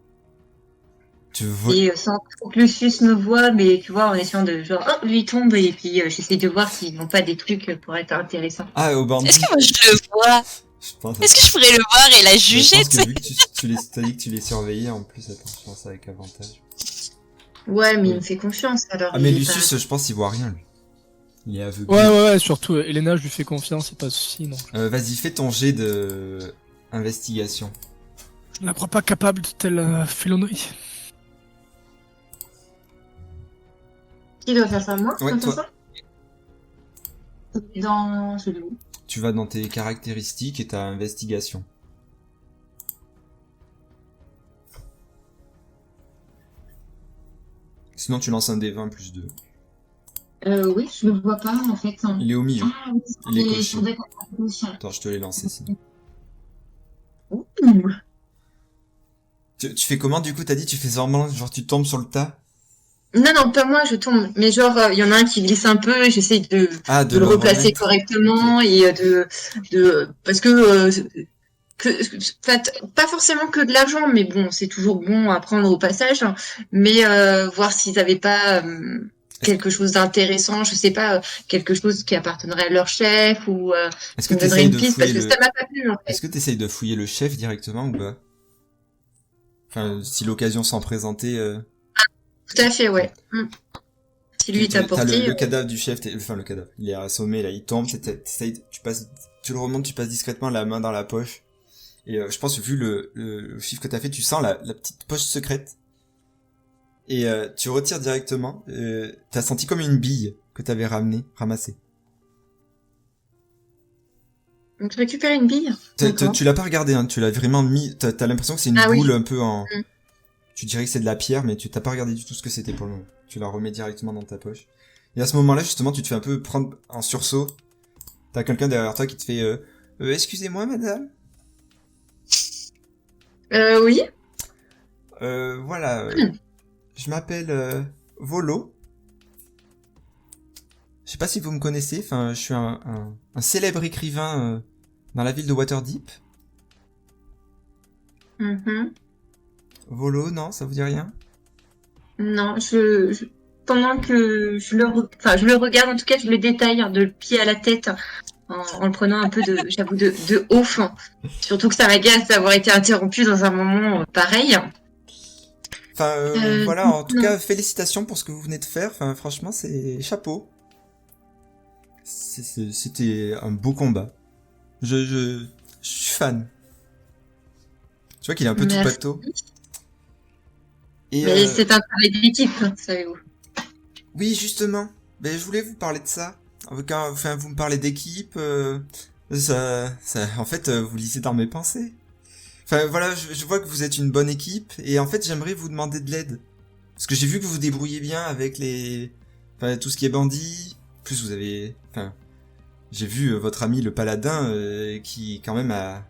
Speaker 1: Tu veux...
Speaker 4: Et sans trop que Lucius me voit, mais tu vois, en essayant de genre, oh, lui il tombe, et puis j'essaie de voir s'ils n'ont pas des trucs pour être intéressants.
Speaker 1: Ah, au bandit.
Speaker 2: Est-ce que moi je le vois?
Speaker 1: Je pense
Speaker 2: Est-ce que je pourrais le voir et la
Speaker 1: je
Speaker 2: juger,
Speaker 1: pense
Speaker 2: tu
Speaker 1: que
Speaker 2: sais?
Speaker 1: vu que t'as dit que tu les surveillais, en plus, attends, je pense avec avantage.
Speaker 4: Ouais, mais
Speaker 1: Oui.
Speaker 4: il me fait confiance, alors
Speaker 1: Ah, mais
Speaker 4: il est
Speaker 1: Lucius, je pense qu'il voit rien, lui. Il est aveuglé.
Speaker 3: ouais, surtout Elena, je lui fais confiance, c'est pas de souci, non.
Speaker 1: Vas-y, fais ton jet de... investigation.
Speaker 3: Je ne la crois pas capable de telle félonnerie.
Speaker 4: Qui doit faire ça, moi?
Speaker 1: Ouais,
Speaker 4: Doit faire
Speaker 1: toi.
Speaker 4: ça dans celui où?
Speaker 1: Tu vas dans tes caractéristiques et ta investigation. Sinon, tu lances un D20 plus 2.
Speaker 4: Oui, je le vois pas, en fait.
Speaker 1: Il est au milieu.
Speaker 4: Ah, oui,
Speaker 1: Il est
Speaker 4: et
Speaker 1: coché.
Speaker 4: sur des gauche.
Speaker 1: Attends, je te l'ai lancé sinon.
Speaker 4: Ouh.
Speaker 1: Tu fais comment du coup? T'as dit tu fais vraiment genre tu tombes sur le tas?
Speaker 4: Non, non, pas moi, je tombe. Mais genre, il y en a un qui glisse un peu, et j'essaie
Speaker 1: Ah,
Speaker 4: de le replacer
Speaker 1: remettre.
Speaker 4: correctement,
Speaker 1: Ok.
Speaker 4: et parce que, enfin, pas forcément que de l'argent, mais bon, c'est toujours bon à prendre au passage, hein. Mais voir s'ils avaient pas
Speaker 1: Est-ce
Speaker 4: quelque chose d'intéressant, je sais pas, quelque chose qui appartiendrait à leur chef, ou
Speaker 1: est-ce que
Speaker 4: qui me donnerait
Speaker 1: t'essayes
Speaker 4: une
Speaker 1: de
Speaker 4: piste, parce
Speaker 1: fouiller
Speaker 4: que
Speaker 1: le...
Speaker 4: ça m'a pas plu, en
Speaker 1: Est-ce
Speaker 4: fait.
Speaker 1: que t'essayes de fouiller le chef directement ou pas? Enfin, si l'occasion s'en présentait...
Speaker 4: Tout à fait, ouais. Si lui t'a
Speaker 1: T'as
Speaker 4: porté,
Speaker 1: le cadavre du chef, enfin le cadavre, il est assommé là, il tombe, tu le remontes, tu passes discrètement la main dans la poche. Et je pense que vu le chiffre que t'as fait, tu sens la petite poche secrète. Et tu retires directement. T'as senti comme une bille que t'avais ramassée.
Speaker 4: donc je récupère une bille. D'accord.
Speaker 1: Tu l'as pas regardé, hein, tu l'as vraiment mis. T'as l'impression que c'est une
Speaker 4: Ah oui.
Speaker 1: boule un peu en.
Speaker 4: Mm.
Speaker 1: Tu dirais que c'est de la pierre, mais tu t'as pas regardé du tout ce que c'était pour le moment. Tu la remets directement dans ta poche. Et à ce moment-là, justement, tu te fais un peu prendre en sursaut. T'as quelqu'un derrière toi qui te fait excusez-moi, madame.
Speaker 4: Oui.
Speaker 1: Voilà. Je m'appelle Volo. Je sais pas si vous me connaissez. Enfin, je suis un célèbre écrivain dans la ville de Waterdeep.
Speaker 4: Mhm.
Speaker 1: Volo, non, ça vous dit rien?
Speaker 4: Non, pendant que je le regarde, en tout cas, je le détaille hein, de pied à la tête en le prenant un peu j'avoue, de haut. Hein. Surtout que ça m'agace d'avoir été interrompu dans un moment pareil.
Speaker 1: Enfin,
Speaker 4: Euh,
Speaker 1: voilà, en tout
Speaker 4: non.
Speaker 1: cas, félicitations pour ce que vous venez de faire. Enfin, franchement, c'est chapeau. C'était un beau combat. Je suis fan. Tu vois qu'il est un peu tout
Speaker 4: Merci.
Speaker 1: pâteau. Et
Speaker 4: Mais c'est un travail d'équipe, hein, savez-vous.
Speaker 1: oui, justement. Ben, je voulais vous parler de ça. Enfin, vous me parlez d'équipe. En fait, vous lisez dans mes pensées. Enfin, voilà, je vois que vous êtes une bonne équipe. Et en fait, j'aimerais vous demander de l'aide. Parce que j'ai vu que vous vous débrouillez bien avec enfin, tout ce qui est bandit. En plus, vous avez, enfin, j'ai vu votre ami le paladin qui quand même a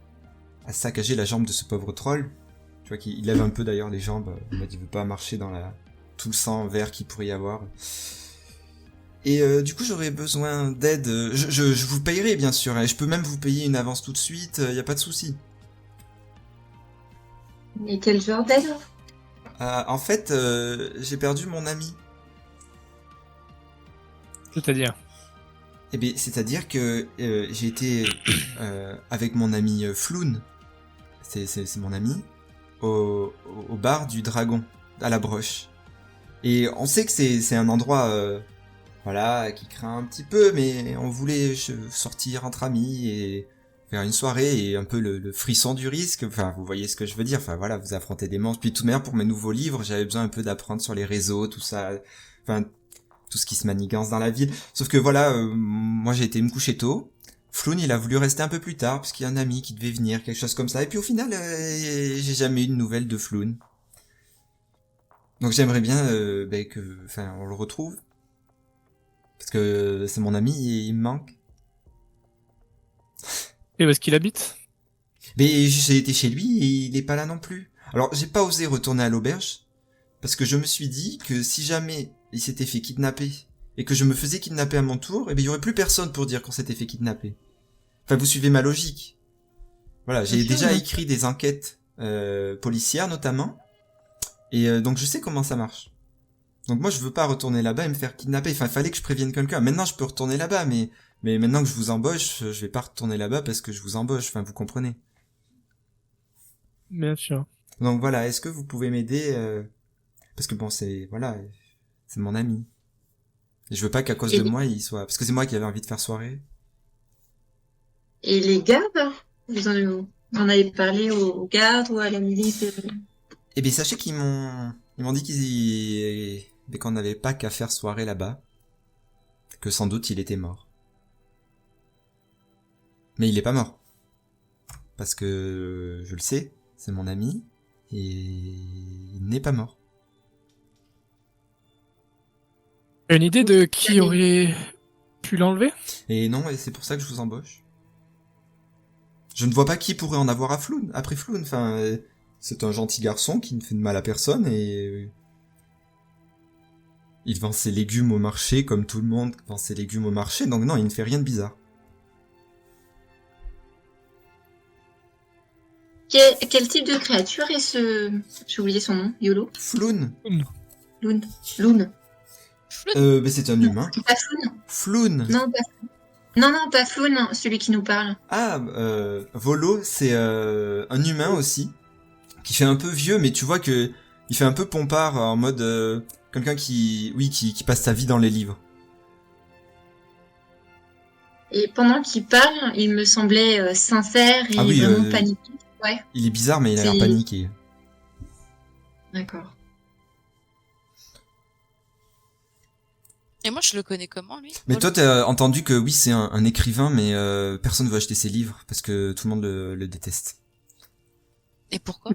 Speaker 1: saccagé la jambe de ce pauvre troll. Tu vois qu'il lève un peu d'ailleurs les jambes. Il m'a dit qu'il veut pas marcher dans tout le sang vert qu'il pourrait y avoir. Et du coup, j'aurais besoin d'aide. Je vous payerai bien sûr. Et je peux même vous payer une avance tout de suite. Y a pas de souci.
Speaker 4: Et quel genre d'aide?
Speaker 1: En fait, j'ai perdu mon ami.
Speaker 3: C'est-à-dire.
Speaker 1: Eh bien, c'est-à-dire que j'ai été avec mon ami Floun, c'est mon ami, au bar du Dragon, à la Broche. Et on sait que c'est un endroit, voilà, qui craint un petit peu, mais on voulait sortir entre amis et faire une soirée et un peu le frisson du risque. Enfin, vous voyez ce que je veux dire. Enfin, voilà, vous affrontez des monstres. Puis tout de même, pour mes nouveaux livres, j'avais besoin un peu d'apprendre sur les réseaux, tout ça. Enfin, tout ce qui se manigance dans la ville. Sauf que voilà, moi j'ai été me coucher tôt. Floun, il a voulu rester un peu plus tard parce qu'il y a un ami qui devait venir, quelque chose comme ça. Et puis au final, j'ai jamais eu de nouvelles de Floun. Donc j'aimerais bien on le retrouve. Parce que c'est mon ami et il me manque.
Speaker 3: Et où est-ce qu'il habite?
Speaker 1: Mais j'ai été chez lui et il est pas là non plus. Alors j'ai pas osé retourner à l'auberge. Parce que je me suis dit que si jamais il s'était fait kidnapper et que je me faisais kidnapper à mon tour, il y aurait plus personne pour dire qu'on s'était fait kidnapper. Enfin, vous suivez ma logique. Voilà, j'ai
Speaker 4: Bien sûr,
Speaker 1: déjà
Speaker 4: ouais.
Speaker 1: écrit des enquêtes policières notamment, et donc je sais comment ça marche. Donc moi, je veux pas retourner là-bas et me faire kidnapper. Enfin, il fallait que je prévienne quelqu'un. Maintenant, je peux retourner là-bas, mais maintenant que je vous embauche, je vais pas retourner là-bas parce que je vous embauche. Enfin, vous comprenez.
Speaker 3: Bien sûr.
Speaker 1: Donc voilà, est-ce que vous pouvez m'aider parce que bon, c'est mon ami. Et je veux pas qu'à cause
Speaker 4: Et-
Speaker 1: de moi, il soit... Parce que c'est moi qui avais envie de faire soirée.
Speaker 4: Et les gardes, vous en avez parlé aux gardes ou à la milice?
Speaker 1: Eh bien, sachez ils m'ont dit qu'on n'avait pas qu'à faire soirée là-bas. Que sans doute il était mort. Mais il est pas mort. Parce que je le sais, c'est mon ami, et il n'est pas mort.
Speaker 3: Une idée de qui aurait pu l'enlever?
Speaker 1: Et non, et c'est pour ça que je vous embauche. Je ne vois pas qui pourrait en avoir après Floun. Enfin, c'est un gentil garçon qui ne fait de mal à personne et il vend ses légumes au marché comme tout le monde vend ses légumes au marché. Donc non, il ne fait rien de bizarre.
Speaker 4: Quel type de créature est ce... J'ai oublié son nom, YOLO?
Speaker 1: Floun,
Speaker 4: Loon. Loon.
Speaker 1: mais c'est un humain.
Speaker 4: Pas Floun?
Speaker 1: Floun.
Speaker 4: Non, pas Floun. Non, pas Floun, celui qui nous parle.
Speaker 1: Ah, Volo, c'est un humain aussi, qui fait un peu vieux, mais tu vois que il fait un peu pompard en mode quelqu'un qui passe sa vie dans les livres.
Speaker 4: Et pendant qu'il parle, il me semblait sincère et
Speaker 1: Ah oui,
Speaker 4: vraiment paniqué. Ouais,
Speaker 1: Il est bizarre, mais il a l'air
Speaker 4: C'est-
Speaker 1: paniqué.
Speaker 4: d'accord.
Speaker 2: Et moi, je le connais comment, lui?
Speaker 1: Mais toi, t'as entendu que oui, c'est un écrivain, mais personne veut acheter ses livres parce que tout le monde le déteste.
Speaker 2: Et pourquoi?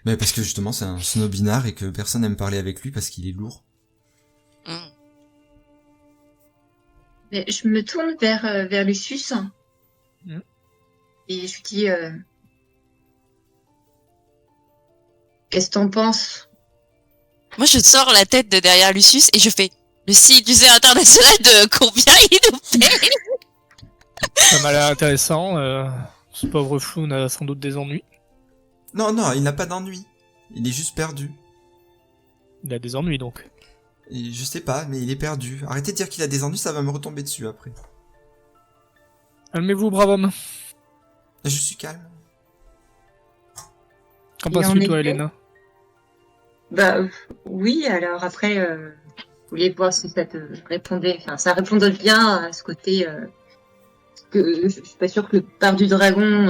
Speaker 1: Mais parce que justement, c'est un snobinard et que personne n'aime parler avec lui parce qu'il est lourd.
Speaker 2: Hmm.
Speaker 4: Mais je me tourne vers Lucius et je lui dis qu'est-ce que t'en penses?
Speaker 2: Moi, je sors la tête de derrière Lucius et je fais le site du international de combien il nous paye?
Speaker 3: Ça m'a l'air intéressant. Ce pauvre Floun a sans doute des ennuis.
Speaker 1: Non, il n'a pas d'ennui. Il est juste perdu.
Speaker 3: Il a des ennuis donc.
Speaker 1: Et je sais pas, mais il est perdu. Arrêtez de dire qu'il a des ennuis, ça va me retomber dessus après.
Speaker 3: Calmez-vous, brave homme.
Speaker 1: Je suis calme.
Speaker 3: Qu'en
Speaker 4: Et en
Speaker 3: penses-tu, toi,
Speaker 4: effet-
Speaker 3: Elena?
Speaker 4: Bah oui, alors après, vous vouliez voir si ça te répondait, enfin ça répondait bien à ce côté que je suis pas sûre que le part du dragon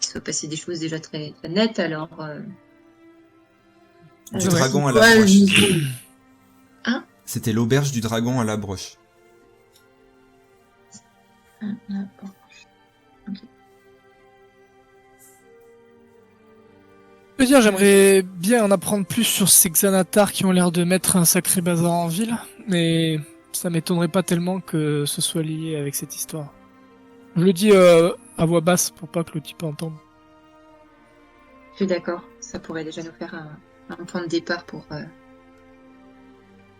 Speaker 4: il soit passé des choses déjà très, très nettes, alors
Speaker 1: Du
Speaker 4: ouais,
Speaker 1: dragon à
Speaker 4: c'est
Speaker 1: la
Speaker 4: quoi,
Speaker 1: broche.
Speaker 4: Hein?
Speaker 1: C'était l'auberge du dragon à la broche.
Speaker 3: Je veux dire, j'aimerais bien en apprendre plus sur ces Xanatar qui ont l'air de mettre un sacré bazar en ville, mais ça m'étonnerait pas tellement que ce soit lié avec cette histoire. Je le dis à voix basse pour pas que le type entende.
Speaker 4: Je suis d'accord, ça pourrait déjà nous faire un point de départ pour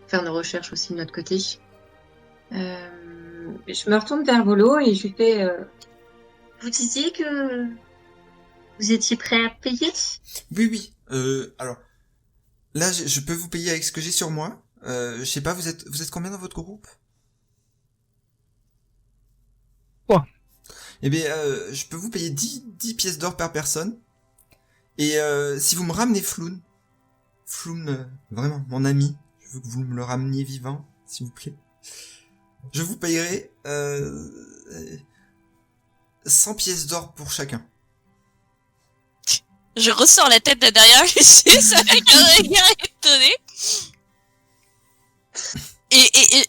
Speaker 4: faire nos recherches aussi de notre côté. Je me retourne vers Volo et je lui fais vous disiez que vous étiez prêt à payer?
Speaker 1: Oui. Alors, là, je peux vous payer avec ce que j'ai sur moi. Je sais pas, vous êtes combien dans votre groupe?
Speaker 3: Quoi?
Speaker 1: Eh bien, je peux vous payer 10 pièces d'or par personne. Et si vous me ramenez Floun, vraiment, mon ami, je veux que vous me le rameniez vivant, s'il vous plaît. Je vous payerai 100 pièces d'or pour chacun.
Speaker 2: Je ressors la tête de derrière Lucius avec un regard étonné.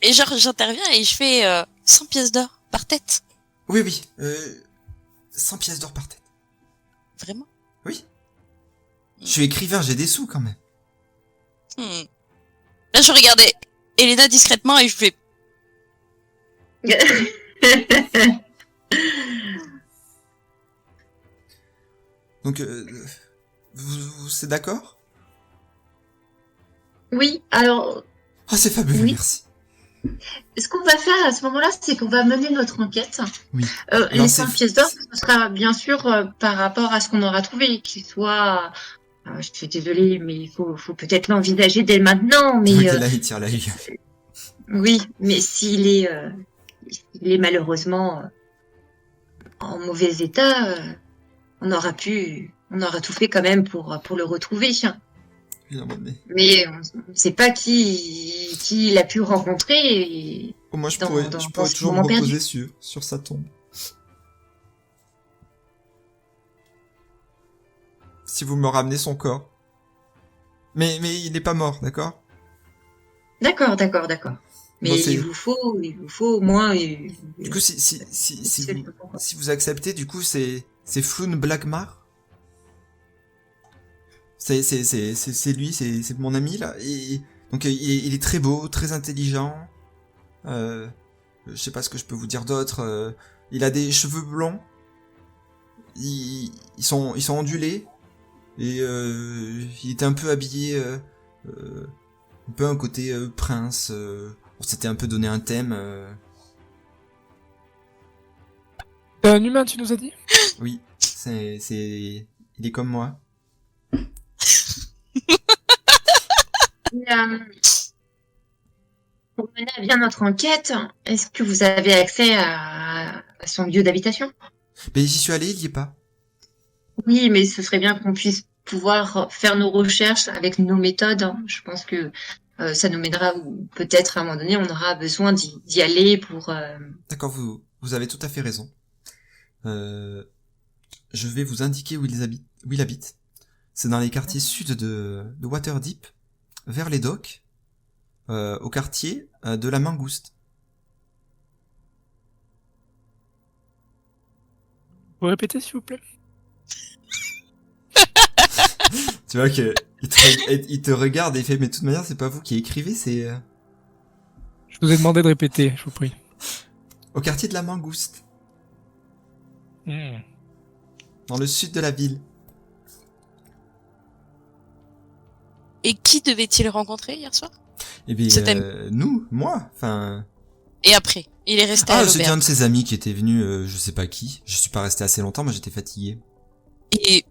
Speaker 2: Et genre, j'interviens et je fais 100 pièces d'or par tête.
Speaker 1: Oui, oui, 100 pièces d'or par tête.
Speaker 2: Vraiment?
Speaker 1: Oui. Je suis écrivain, j'ai des sous quand même.
Speaker 2: Là, je regardais Elena discrètement et je fais...
Speaker 1: Donc, c'est d'accord?
Speaker 4: Oui, alors,
Speaker 1: Ah, c'est fabuleux,
Speaker 4: Oui.
Speaker 1: merci.
Speaker 4: ce qu'on va faire à ce moment-là, c'est qu'on va mener notre enquête.
Speaker 1: Oui.
Speaker 4: Les
Speaker 1: Alors,
Speaker 4: 5 pièces d'or, ce sera bien sûr par rapport à ce qu'on aura trouvé, qu'il soit... je suis désolée, mais il faut peut-être l'envisager dès maintenant, mais
Speaker 1: Ok, là, il tire l'œil.
Speaker 4: oui, mais s'il est malheureusement en mauvais état, on aura tout fait quand même pour le retrouver.
Speaker 1: Non, mais...
Speaker 4: Mais on ne sait pas qui il a pu rencontrer
Speaker 1: Au moins, je
Speaker 4: dans
Speaker 1: pourrais
Speaker 4: ce
Speaker 1: toujours me
Speaker 4: moment perdu.
Speaker 1: reposer sur sa tombe. Si vous me ramenez son corps. Mais il n'est pas mort, d'accord?
Speaker 4: D'accord. Mais
Speaker 1: Bon, c'est-
Speaker 4: il vous faut au moins.
Speaker 1: Du coup, si vous acceptez, du coup, c'est Floun Blackmar. C'est lui, c'est mon ami là. Et donc il est très beau, très intelligent. Je sais pas ce que je peux vous dire d'autre. Il a des cheveux blonds. Ils sont ondulés. Et il était un peu habillé, un peu un côté prince. On s'était un peu donné un thème.
Speaker 3: C'est un humain, tu nous as dit?
Speaker 1: Oui, il est comme moi.
Speaker 4: Pour mener à bien notre enquête, est-ce que vous avez accès à son lieu d'habitation?
Speaker 1: Mais j'y suis allé, il y est pas.
Speaker 4: Oui, mais ce serait bien qu'on puisse pouvoir faire nos recherches avec nos méthodes. Je pense que ça nous mènera, ou peut-être à un moment donné, on aura besoin d'y aller pour...
Speaker 1: D'accord, vous avez tout à fait raison. Je vais vous indiquer où il habite. C'est dans les quartiers sud de Waterdeep, vers les docks, au quartier de la Mangouste.
Speaker 3: Vous répétez, s'il vous plaît?
Speaker 1: Tu vois que il te regarde et il fait, mais de toute manière, c'est pas vous qui écrivez, c'est
Speaker 3: Je vous ai demandé de répéter, je vous prie.
Speaker 1: au quartier de la Mangouste, dans le sud de la ville.
Speaker 2: Et qui devait-il rencontrer hier soir?
Speaker 1: Et bien,
Speaker 2: C'était-
Speaker 1: moi, enfin...
Speaker 2: Et après, il est resté à
Speaker 1: Ah, c'était un
Speaker 2: l'auberge.
Speaker 1: de ses amis qui était venu, je sais pas qui. Je suis pas resté assez longtemps, moi j'étais fatigué.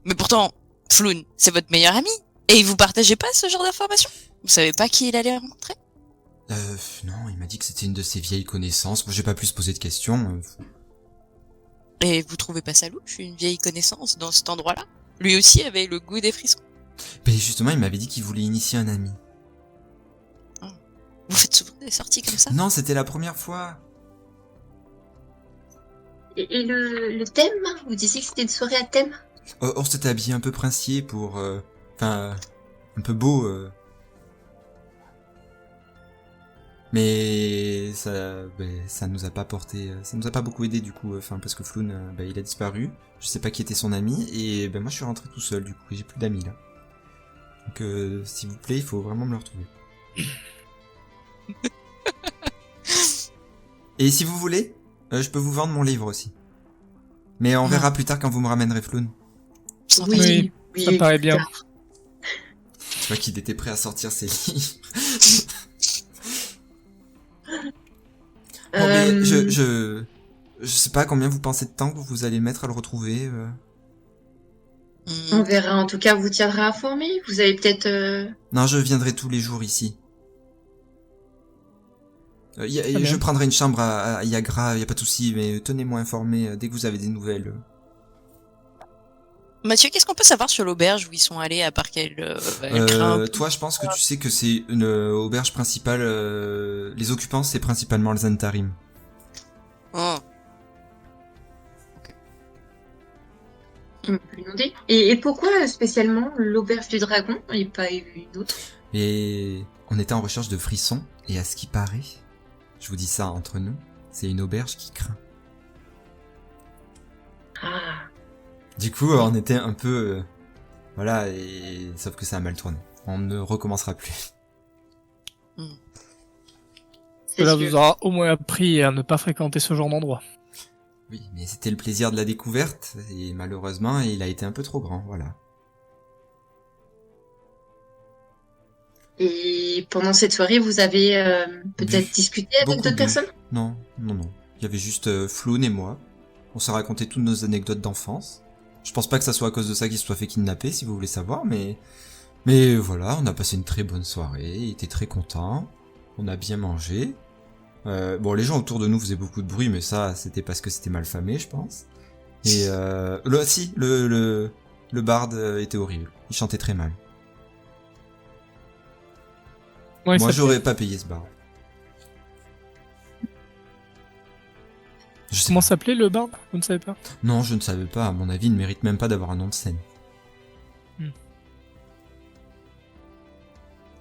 Speaker 2: Mais pourtant, Floun, c'est votre meilleur ami. Et vous partagez pas ce genre d'informations? Vous savez pas qui il allait rencontrer?
Speaker 1: Non, il m'a dit que c'était une de ses vieilles connaissances. Moi, j'ai pas pu se poser de questions.
Speaker 2: Et vous trouvez pas ça louche, une vieille connaissance dans cet endroit-là? Lui aussi avait le goût des frissons.
Speaker 1: Mais justement, il m'avait dit qu'il voulait initier un ami.
Speaker 2: Vous faites souvent des sorties comme ça?
Speaker 1: Non, c'était la première fois.
Speaker 4: Et le thème? Vous disiez que c'était une soirée à thème?
Speaker 1: On s'était habillé un peu princier pour... Enfin, un peu beau. Mais ça nous a pas porté... Ça nous a pas beaucoup aidé du coup. Enfin, parce que Floun, il a disparu. Je sais pas qui était son ami. Et moi, je suis rentré tout seul du coup. Et j'ai plus d'amis là. Donc, s'il vous plaît, il faut vraiment me le retrouver. Et si vous voulez, je peux vous vendre mon livre aussi. Mais on verra plus tard quand vous me ramènerez Floun.
Speaker 3: Oui, ça me paraît bien.
Speaker 1: Tu vois qu'il était prêt à sortir ses livres. Bon, mais je sais pas combien vous pensez de temps que vous allez mettre à le retrouver.
Speaker 4: On verra, en tout cas, vous tiendra informé. Vous avez peut-être...
Speaker 1: Non, je viendrai tous les jours ici.
Speaker 3: bien.
Speaker 1: Je prendrai une chambre à Yagra, y a pas de souci, mais tenez-moi informé dès que vous avez des nouvelles.
Speaker 2: Mathieu, qu'est-ce qu'on peut savoir sur l'auberge où ils sont allés à part qu'elle grimpe?
Speaker 1: Toi, je pense que tu sais que c'est une auberge principale. Les occupants, c'est principalement les Antarim.
Speaker 2: Oh.
Speaker 4: On peut lui demander. Et pourquoi spécialement l'auberge du dragon et pas une autre?
Speaker 1: Et on était en recherche de frissons, et à ce qui paraît, je vous dis ça entre nous, c'est une auberge qui craint.
Speaker 4: Ah,
Speaker 1: Du coup, on était un peu... voilà, et sauf que ça a mal tourné. On ne recommencera plus.
Speaker 4: c'est
Speaker 3: Cela
Speaker 4: sûr.
Speaker 3: vous aura au moins appris à ne pas fréquenter ce genre d'endroit.
Speaker 1: Oui, mais c'était le plaisir de la découverte, et malheureusement, il a été un peu trop grand, voilà.
Speaker 4: Et pendant cette soirée, vous avez peut-être
Speaker 1: Bu.
Speaker 4: discuté avec
Speaker 1: Beaucoup
Speaker 4: d'autres
Speaker 1: bu.
Speaker 4: personnes?
Speaker 1: Non, non, non. Il y avait juste Floun et moi. On s'est raconté toutes nos anecdotes d'enfance. Je pense pas que ça soit à cause de ça qu'il se soit fait kidnapper, si vous voulez savoir, mais... Mais voilà, on a passé une très bonne soirée, il était très content, on a bien mangé. Bon, les gens autour de nous faisaient beaucoup de bruit, mais ça, c'était parce que c'était mal famé, je pense. Et le barde était horrible, il chantait très mal.
Speaker 3: Ouais,
Speaker 1: Moi,
Speaker 3: ça
Speaker 1: j'aurais pas payé ce barde. Je sais
Speaker 3: Comment
Speaker 1: pas.
Speaker 3: s'appelait le barde? Vous ne savez pas?
Speaker 1: Non, je ne savais pas, à mon avis, il ne mérite même pas d'avoir un nom de scène.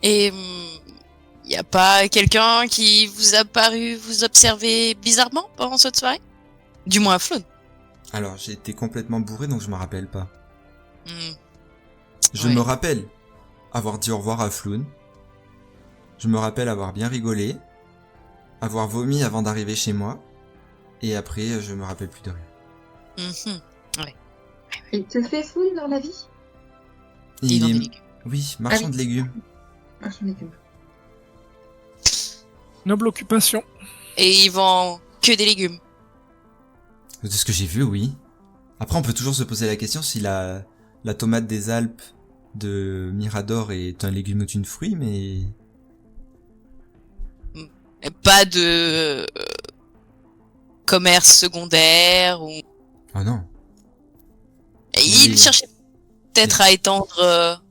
Speaker 2: Et y a pas quelqu'un qui vous a paru vous observer bizarrement pendant cette soirée? Du moins à Floun.
Speaker 1: Alors, j'ai été complètement bourré, donc je me rappelle pas.
Speaker 2: Hmm.
Speaker 1: Je
Speaker 2: Ouais.
Speaker 1: me rappelle avoir dit au revoir à Floun. Je me rappelle avoir bien rigolé, avoir vomi avant d'arriver chez moi, et après, je me rappelle plus de rien.
Speaker 2: Mhm.
Speaker 4: Et que fait Foul dans la vie?
Speaker 2: Il vend des
Speaker 1: est...
Speaker 2: légumes.
Speaker 1: Oui, marchand
Speaker 4: Ah oui.
Speaker 1: de légumes.
Speaker 4: Ah, j'en ai plus.
Speaker 3: Noble occupation.
Speaker 2: Et il vend que des légumes.
Speaker 1: De ce que j'ai vu, oui. Après, on peut toujours se poser la question si la tomate des Alpes de Mirador est un légume ou un fruit, mais...
Speaker 2: Et pas de commerce secondaire ou...
Speaker 1: Ah non.
Speaker 2: Et il
Speaker 1: Mais-
Speaker 2: cherchait peut-être à étendre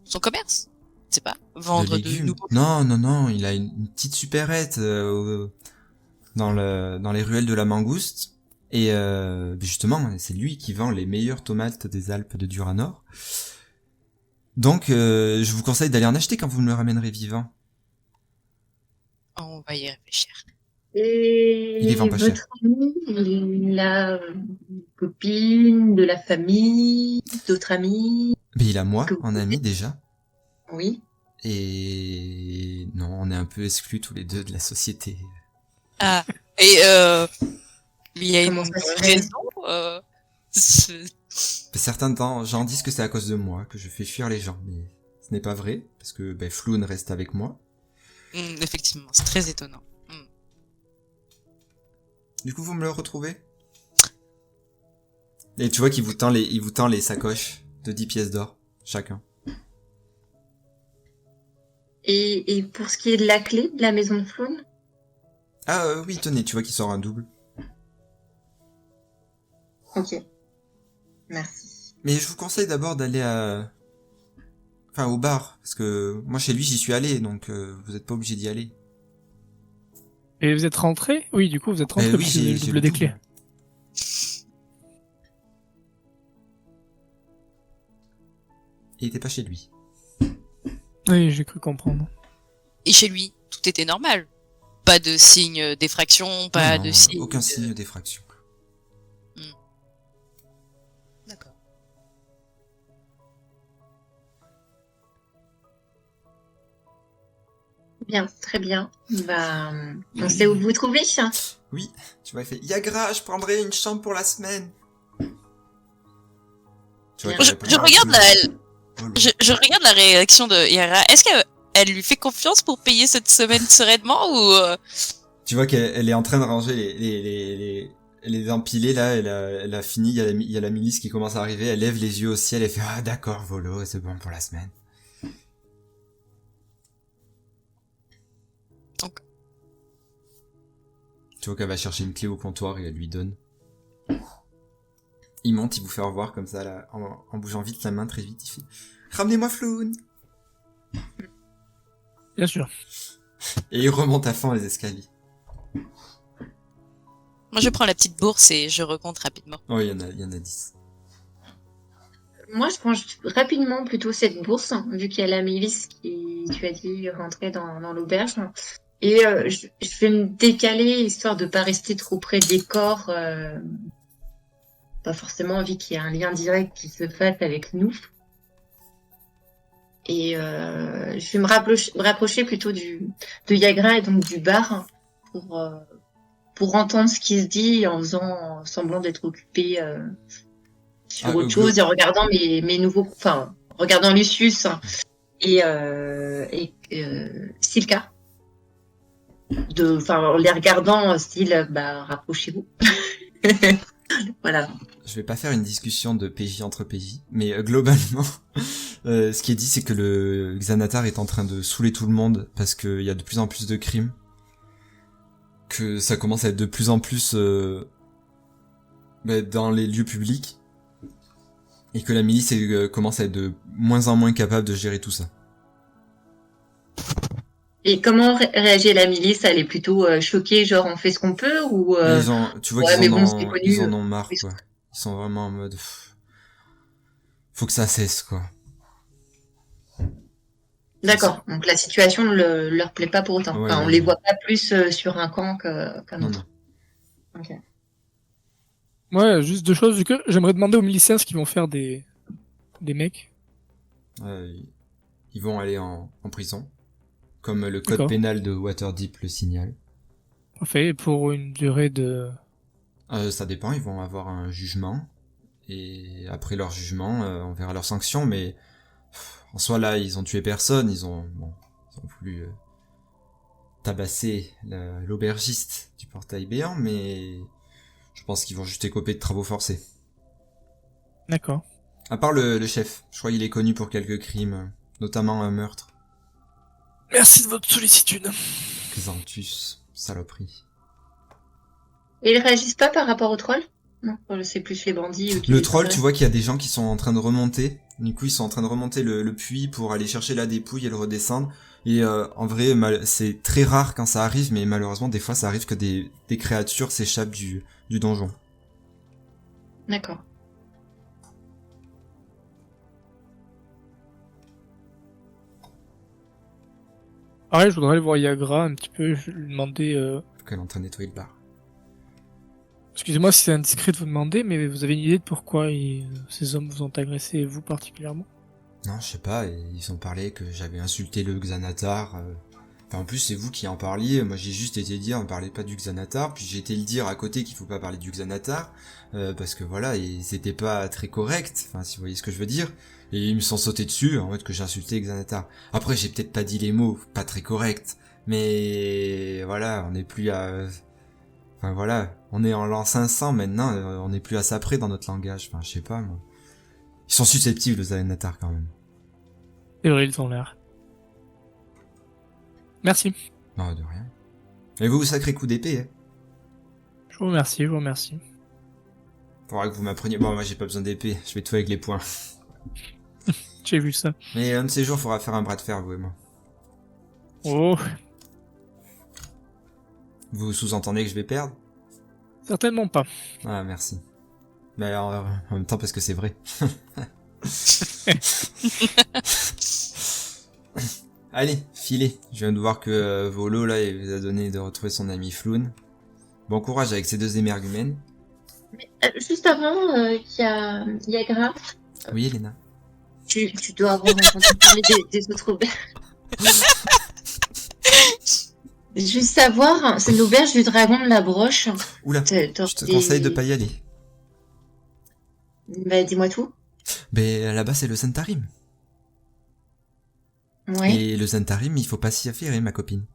Speaker 2: son commerce. Je sais pas. Vendre de
Speaker 1: légumes.
Speaker 2: nouveaux...
Speaker 1: Non, non, non, il a une petite supérette dans les ruelles de la Mangouste. Et justement, c'est lui qui vend les meilleures tomates des Alpes de Duranor. Donc, je vous conseille d'aller en acheter quand vous me le ramènerez vivant.
Speaker 2: On va y réfléchir.
Speaker 4: Et
Speaker 1: Il les vend pas cher.
Speaker 4: votre ami, il a une copine, de la famille, d'autres amis?
Speaker 1: Mais il a moi
Speaker 4: Que vous
Speaker 1: en ami déjà.
Speaker 4: Oui.
Speaker 1: Et non, on est un peu exclus tous les deux de la société.
Speaker 2: Ah. Et il y a
Speaker 4: Comment
Speaker 2: une
Speaker 4: ça se fait?
Speaker 2: raison c'est-
Speaker 1: Certains gens disent que c'est à cause de moi que je fais fuir les gens, mais ce n'est pas vrai parce que Floun reste avec moi.
Speaker 2: Effectivement, c'est très étonnant.
Speaker 1: Du coup, vous me le retrouvez? Et tu vois qu'il il vous tend les sacoches de 10 pièces d'or chacun.
Speaker 4: Et pour ce qui est de la clé de la maison de Floun?
Speaker 1: Ah oui, tenez, tu vois qu'il sort un double.
Speaker 4: Ok. Merci.
Speaker 1: Mais je vous conseille d'abord d'aller au bar, parce que moi chez lui j'y suis allé, donc vous êtes pas obligé d'y aller.
Speaker 3: Et vous êtes rentré? Oui, du coup, vous êtes rentré
Speaker 1: Oui,
Speaker 3: parce que vous avez le
Speaker 1: j'ai
Speaker 3: double
Speaker 1: le
Speaker 3: des
Speaker 1: double.
Speaker 3: clés.
Speaker 1: Il était pas chez lui.
Speaker 3: Oui, j'ai cru comprendre.
Speaker 2: Et chez lui, tout était normal. Pas de signe d'effraction, pas
Speaker 1: Non,
Speaker 2: de
Speaker 1: non,
Speaker 2: signe...
Speaker 1: aucun signe d'effraction.
Speaker 2: D'accord.
Speaker 4: Bien, très bien. Bah, on sait où vous trouver.
Speaker 1: Oui, tu m'as fait Yagra, je prendrai une chambre pour la semaine. Tu vois,
Speaker 2: Je,
Speaker 1: qu'elle
Speaker 2: je
Speaker 1: répond,
Speaker 2: regarde la,
Speaker 1: Oh là.
Speaker 2: je regarde la réaction de Yara. Est-ce qu'elle lui fait confiance pour payer cette semaine sereinement ou
Speaker 1: Tu vois qu'elle est en train de ranger les empilés là, elle a fini, il y a la milice qui commence à arriver, elle lève les yeux au ciel, elle fait ah d'accord Volo, c'est bon pour la semaine.
Speaker 2: Donc.
Speaker 1: Tu vois qu'elle va chercher une clé au comptoir et elle lui donne. Il monte, il vous fait au revoir comme ça là, en bougeant vite la main très vite, il fait ramenez-moi Floun.
Speaker 3: Bien sûr.
Speaker 1: Et il remonte à fond les escaliers.
Speaker 2: moi je prends la petite bourse et je recompte rapidement.
Speaker 1: Oh il y en a 10.
Speaker 4: moi, je range rapidement plutôt cette bourse, hein, vu qu'il y a la milice qui, tu as dit, rentrer dans l'auberge. Et je vais me décaler, histoire de pas rester trop près des corps. Pas forcément envie qu'il y ait un lien direct qui se fasse avec nous. Et je vais me rapprocher plutôt de Yagra et donc du bar pour entendre ce qui se dit en faisant semblant d'être occupé sur autre chose et en regardant mes nouveaux, enfin, regardant Lucius et Silka. Enfin, en les regardant, style, bah, rapprochez-vous. Voilà.
Speaker 1: Je vais pas faire une discussion de PJ entre PJ, mais globalement, ce qui est dit, c'est que le Xanatar est en train de saouler tout le monde parce qu'il y a de plus en plus de crimes, que ça commence à être de plus en plus dans les lieux publics, et que la milice commence à être de moins en moins capable de gérer tout ça.
Speaker 4: Et comment réagit la milice? Elle est plutôt choquée, genre on fait ce qu'on peut ou
Speaker 1: tu vois
Speaker 4: ouais,
Speaker 1: qu'ils
Speaker 4: mais
Speaker 1: en,
Speaker 4: bon, c'est connu,
Speaker 1: ils en ont marre,
Speaker 4: ils
Speaker 1: quoi. Ils sont vraiment en mode, faut que ça cesse, quoi.
Speaker 4: D'accord. Donc la situation ne leur plaît pas pour autant.
Speaker 1: Ouais,
Speaker 4: Enfin, on
Speaker 1: non,
Speaker 4: les
Speaker 1: non.
Speaker 4: voit pas plus sur un camp qu'un
Speaker 1: Non,
Speaker 4: autre.
Speaker 1: non.
Speaker 4: Ok.
Speaker 3: Ouais, juste deux choses, vu que j'aimerais demander aux miliciens ce qu'ils vont faire des mecs.
Speaker 1: Ils vont aller en prison, comme le code
Speaker 3: D'accord.
Speaker 1: pénal de Waterdeep le signale.
Speaker 3: Parfait, pour une durée de...
Speaker 1: Ça dépend, ils vont avoir un jugement, et après leur jugement, on verra leurs sanctions, mais en soi là, ils ont tué personne, ils ont voulu tabasser l'aubergiste du portail béant, mais je pense qu'ils vont juste écoper de travaux forcés.
Speaker 3: D'accord.
Speaker 1: À part le chef, je crois qu'il est connu pour quelques crimes, notamment un meurtre.
Speaker 3: Merci de votre sollicitude.
Speaker 1: Xanthus, saloperie.
Speaker 4: Et ils réagissent pas par rapport au troll? Non, c'est plus les bandits. Qui
Speaker 1: Le
Speaker 4: les
Speaker 1: troll,
Speaker 4: intéressent.
Speaker 1: tu vois qu'il y a des gens qui sont en train de remonter. Du coup, ils sont en train de remonter le puits pour aller chercher la dépouille et le redescendre. Et en vrai, c'est très rare quand ça arrive, mais malheureusement, des fois, ça arrive que des créatures s'échappent du donjon.
Speaker 4: D'accord.
Speaker 3: Pareil, je voudrais aller voir Yagra un petit peu, je vais lui demander...
Speaker 1: Faut qu'elle est en train de nettoyer le bar.
Speaker 3: Excusez-moi si c'est indiscret de vous demander, mais vous avez une idée de pourquoi ces hommes vous ont agressé, vous particulièrement?
Speaker 1: Non, je sais pas, ils ont parlé que j'avais insulté le Xanatar. Enfin, en plus, c'est vous qui en parliez. Moi, j'ai juste été dire, ne parlez pas du Xanatar. Puis j'ai été le dire à côté qu'il faut pas parler du Xanatar. Parce que voilà, et c'était pas très correct. Enfin, si vous voyez ce que je veux dire. Et ils me sont sautés dessus, en mode que j'ai insulté Xanatar. Après, j'ai peut-être pas dit les mots, pas très corrects. Mais voilà, on n'est plus à... Enfin voilà, on est en l'an 500 maintenant, on n'est plus à ça près dans notre langage. Enfin, je sais pas, moi. Ils sont susceptibles, les Xanatar, quand même.
Speaker 3: C'est vrai, ils ont l'air. Merci.
Speaker 1: Non, de rien. Et vous, sacré coup d'épée, hein.
Speaker 3: Je vous remercie, je vous remercie.
Speaker 1: Faudra que vous m'appreniez... Bon, moi, j'ai pas besoin d'épée, je fais tout avec les poings.
Speaker 3: J'ai vu ça.
Speaker 1: Mais un de ces jours, faudra faire un bras de fer, vous et moi.
Speaker 3: Oh,
Speaker 1: Vous sous-entendez que je vais perdre?
Speaker 3: certainement pas.
Speaker 1: Ah, merci. Mais en même temps, parce que c'est vrai. Allez, filez. Je viens de voir que Volo, là, il vous a donné de retrouver son ami Floun. Bon courage avec ces deux émergumènes.
Speaker 4: Juste avant, il y a Yagra.
Speaker 1: Oui, Elena.
Speaker 4: Tu dois avoir entendu parler des autres auberges. Juste savoir, c'est l'auberge du dragon de la broche.
Speaker 1: Oula, je te conseille de pas y aller.
Speaker 4: Bah, dis-moi tout.
Speaker 1: Mais là-bas, c'est le Zentarim.
Speaker 4: Ouais.
Speaker 1: Et le Zentarim, il faut pas s'y affairer, ma copine.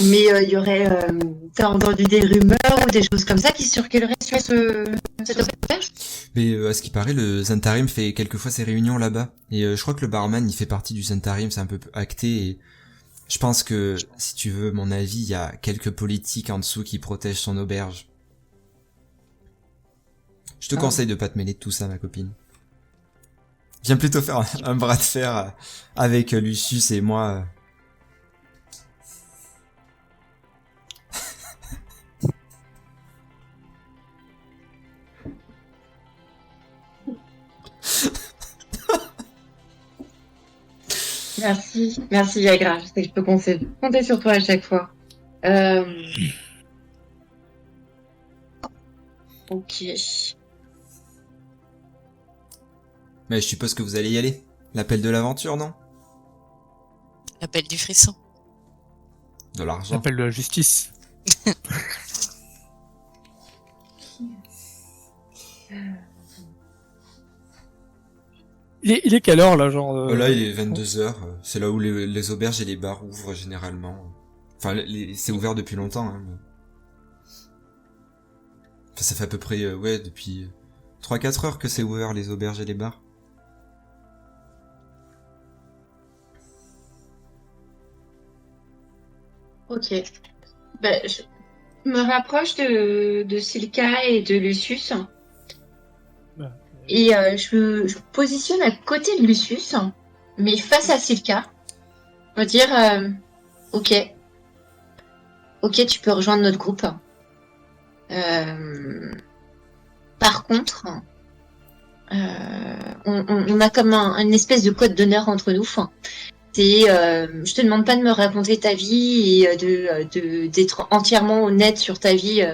Speaker 4: Mais il y aurait... T'as entendu des rumeurs ou des choses comme ça qui circuleraient sur cette auberge?
Speaker 1: Mais à ce qui paraît, le Zentarim fait quelquefois ses réunions là-bas. Et je crois que le barman, il fait partie du Zentarim, c'est un peu acté. Et je pense que, si tu veux mon avis, il y a quelques politiques en dessous qui protègent son auberge. Je te conseille de pas te mêler de tout ça, ma copine. Viens plutôt faire un bras de fer avec Lucius et moi.
Speaker 4: Merci Yagra, je sais que je peux compter sur toi à chaque fois. Ok.
Speaker 1: Mais je suppose que vous allez y aller. L'appel de l'aventure, non?
Speaker 2: L'appel du frisson.
Speaker 1: De l'argent.
Speaker 3: J'appelle de la justice. Il est quelle heure là, genre
Speaker 1: Là, il est 22h. C'est là où les auberges et les bars ouvrent généralement. Enfin, c'est ouvert depuis longtemps. Hein, mais... Enfin, ça fait à peu près, depuis 3-4 heures que c'est ouvert, les auberges et les bars.
Speaker 4: Ok. Ben, je me rapproche de Silka et de Lucius.
Speaker 3: Bah,
Speaker 4: Et je me positionne à côté de Lucius, mais face à Silka. On va dire, ok, tu peux rejoindre notre groupe. Par contre, on a comme une espèce de code d'honneur entre nous. C'est, je te demande pas de me raconter ta vie et d'être entièrement honnête sur ta vie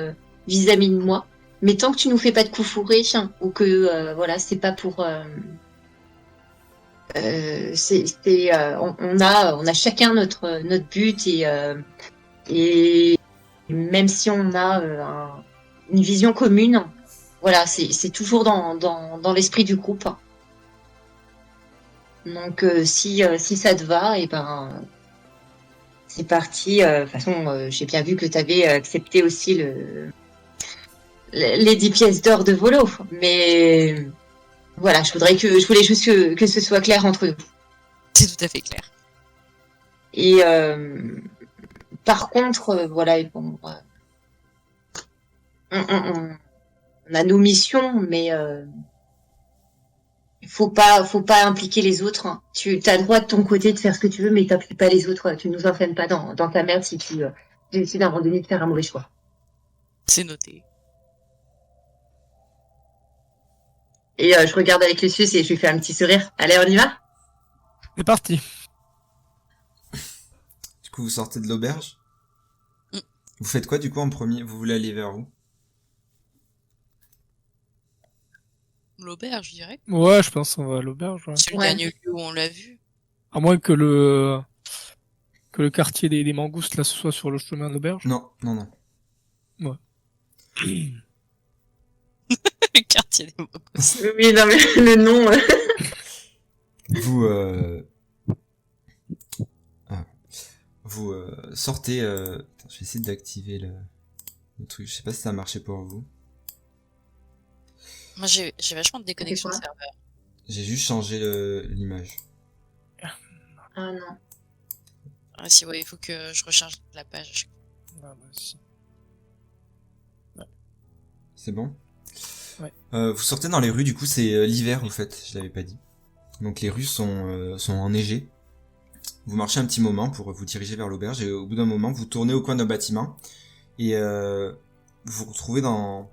Speaker 4: vis-à-vis de moi. Mais tant que tu nous fais pas de coups fourrés, ou que voilà, c'est pas pour, on a chacun notre but et même si on a une vision commune, voilà, c'est toujours dans l'esprit du groupe. Donc si ça te va, et ben c'est parti. De toute façon, j'ai bien vu que tu avais accepté aussi les 10 pièces d'or de Volo, mais voilà, je voulais juste que ce soit clair entre nous.
Speaker 2: C'est tout à fait clair.
Speaker 4: Et par contre, voilà, bon, on a nos missions, mais faut pas impliquer les autres. Tu as le droit de ton côté de faire ce que tu veux, mais t'impliques pas les autres. Tu nous enfermes pas dans ta merde si tu décides à un moment donné de faire un mauvais choix.
Speaker 2: C'est noté.
Speaker 4: Et je regarde avec Lucius et je lui fais un petit sourire. Allez, on y va?
Speaker 3: c'est parti.
Speaker 1: Du coup, vous sortez de l'auberge.
Speaker 2: Mm.
Speaker 1: Vous faites quoi, du coup, en premier? Vous voulez aller vers où?
Speaker 2: L'auberge, je dirais.
Speaker 3: Ouais, je pense qu'on va à l'auberge. Ouais.
Speaker 2: C'est le
Speaker 4: Ouais.
Speaker 2: dernier lieu où on l'a vu.
Speaker 3: À moins que le quartier des mangoustes là ce soit sur le chemin de l'auberge.
Speaker 1: Non, non, non.
Speaker 2: Le quartier des mots.
Speaker 4: Oui, non, mais le nom.
Speaker 1: Vous, vous sortez... Attends, je vais essayer d'activer le truc. Je sais pas si ça a marché pour vous.
Speaker 2: Moi, j'ai vachement de déconnexion de
Speaker 4: C'est quoi
Speaker 2: serveur.
Speaker 1: J'ai juste changé l'image.
Speaker 4: Ah non.
Speaker 2: Ah, si, ouais, il faut que je recharge la page.
Speaker 3: Ah, bah, si.
Speaker 1: C'est bon?
Speaker 3: Ouais.
Speaker 1: Vous sortez dans les rues, du coup, c'est l'hiver, en fait. Je l'avais pas dit. Donc les rues sont enneigées. Vous marchez un petit moment pour vous diriger vers l'auberge et au bout d'un moment, vous tournez au coin d'un bâtiment et vous vous retrouvez dans...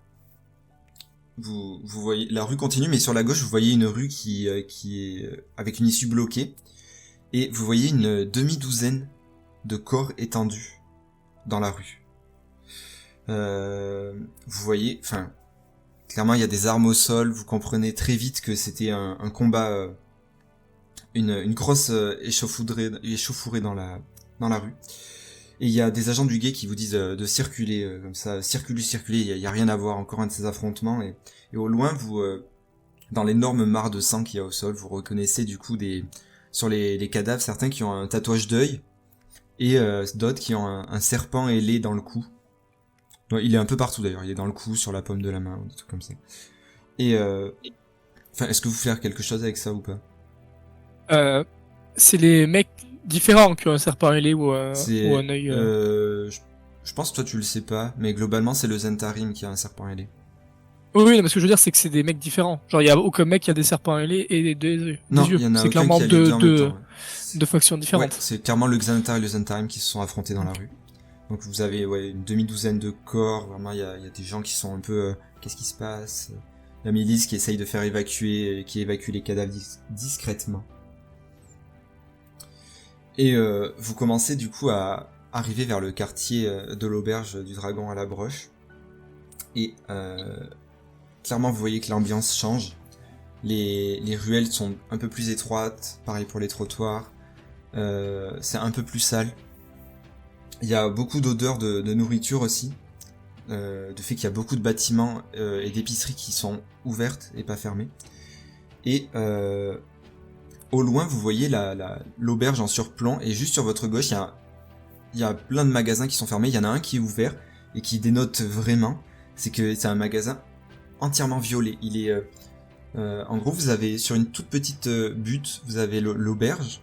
Speaker 1: Vous voyez... La rue continue, mais sur la gauche, vous voyez une rue qui est avec une issue bloquée et vous voyez une demi-douzaine de corps étendus dans la rue. Vous voyez... Enfin, clairement, il y a des armes au sol. Vous comprenez très vite que c'était un combat... Une grosse échauffourée dans la rue. Et il y a des agents du guet qui vous disent de circuler comme ça, circulez, il y a rien à voir, encore un de ces affrontements. Et au loin, vous, dans l'énorme mare de sang qu'il y a au sol, vous reconnaissez du coup sur les cadavres, certains qui ont un tatouage d'œil et d'autres qui ont un serpent ailé dans le cou. Ouais, il est un peu partout d'ailleurs, il est dans le cou, sur la paume de la main, des trucs comme ça. Et est-ce que vous faites quelque chose avec ça ou pas?
Speaker 3: C'est les mecs différents qui ont un serpent ailé ou un œil.
Speaker 1: Je pense que toi tu le sais pas, mais globalement c'est le Zentarim qui a un serpent ailé.
Speaker 3: Oui, non, mais ce que je veux dire, c'est que c'est des mecs différents. Genre, il y a aucun mec qui a des serpents ailés et des yeux.
Speaker 1: Non,
Speaker 3: des yeux.
Speaker 1: il y en a
Speaker 3: C'est
Speaker 1: aucun
Speaker 3: clairement
Speaker 1: qui a les deux en même temps, ouais.
Speaker 3: deux factions différentes.
Speaker 1: Ouais, c'est clairement le Xantar et le Zentarim qui se sont affrontés dans la rue. Donc vous avez une demi-douzaine de corps, vraiment il y a des gens qui sont un peu... qu'est-ce qui se passe? La milice qui essaye de faire évacuer, qui évacue les cadavres discrètement. Et vous commencez du coup à arriver vers le quartier de l'auberge du Dragon à la Broche. Et clairement, vous voyez que l'ambiance change. Les ruelles sont un peu plus étroites, pareil pour les trottoirs. C'est un peu plus sale. Il y a beaucoup d'odeurs de nourriture aussi. Du fait qu'il y a beaucoup de bâtiments et d'épiceries qui sont ouvertes et pas fermées. Et au loin, vous voyez l'auberge en surplomb, et juste sur votre gauche, il y a plein de magasins qui sont fermés. Il y en a un qui est ouvert et qui dénote vraiment, c'est que c'est un magasin entièrement violet. Il est, en gros, vous avez sur une toute petite butte, vous avez l'auberge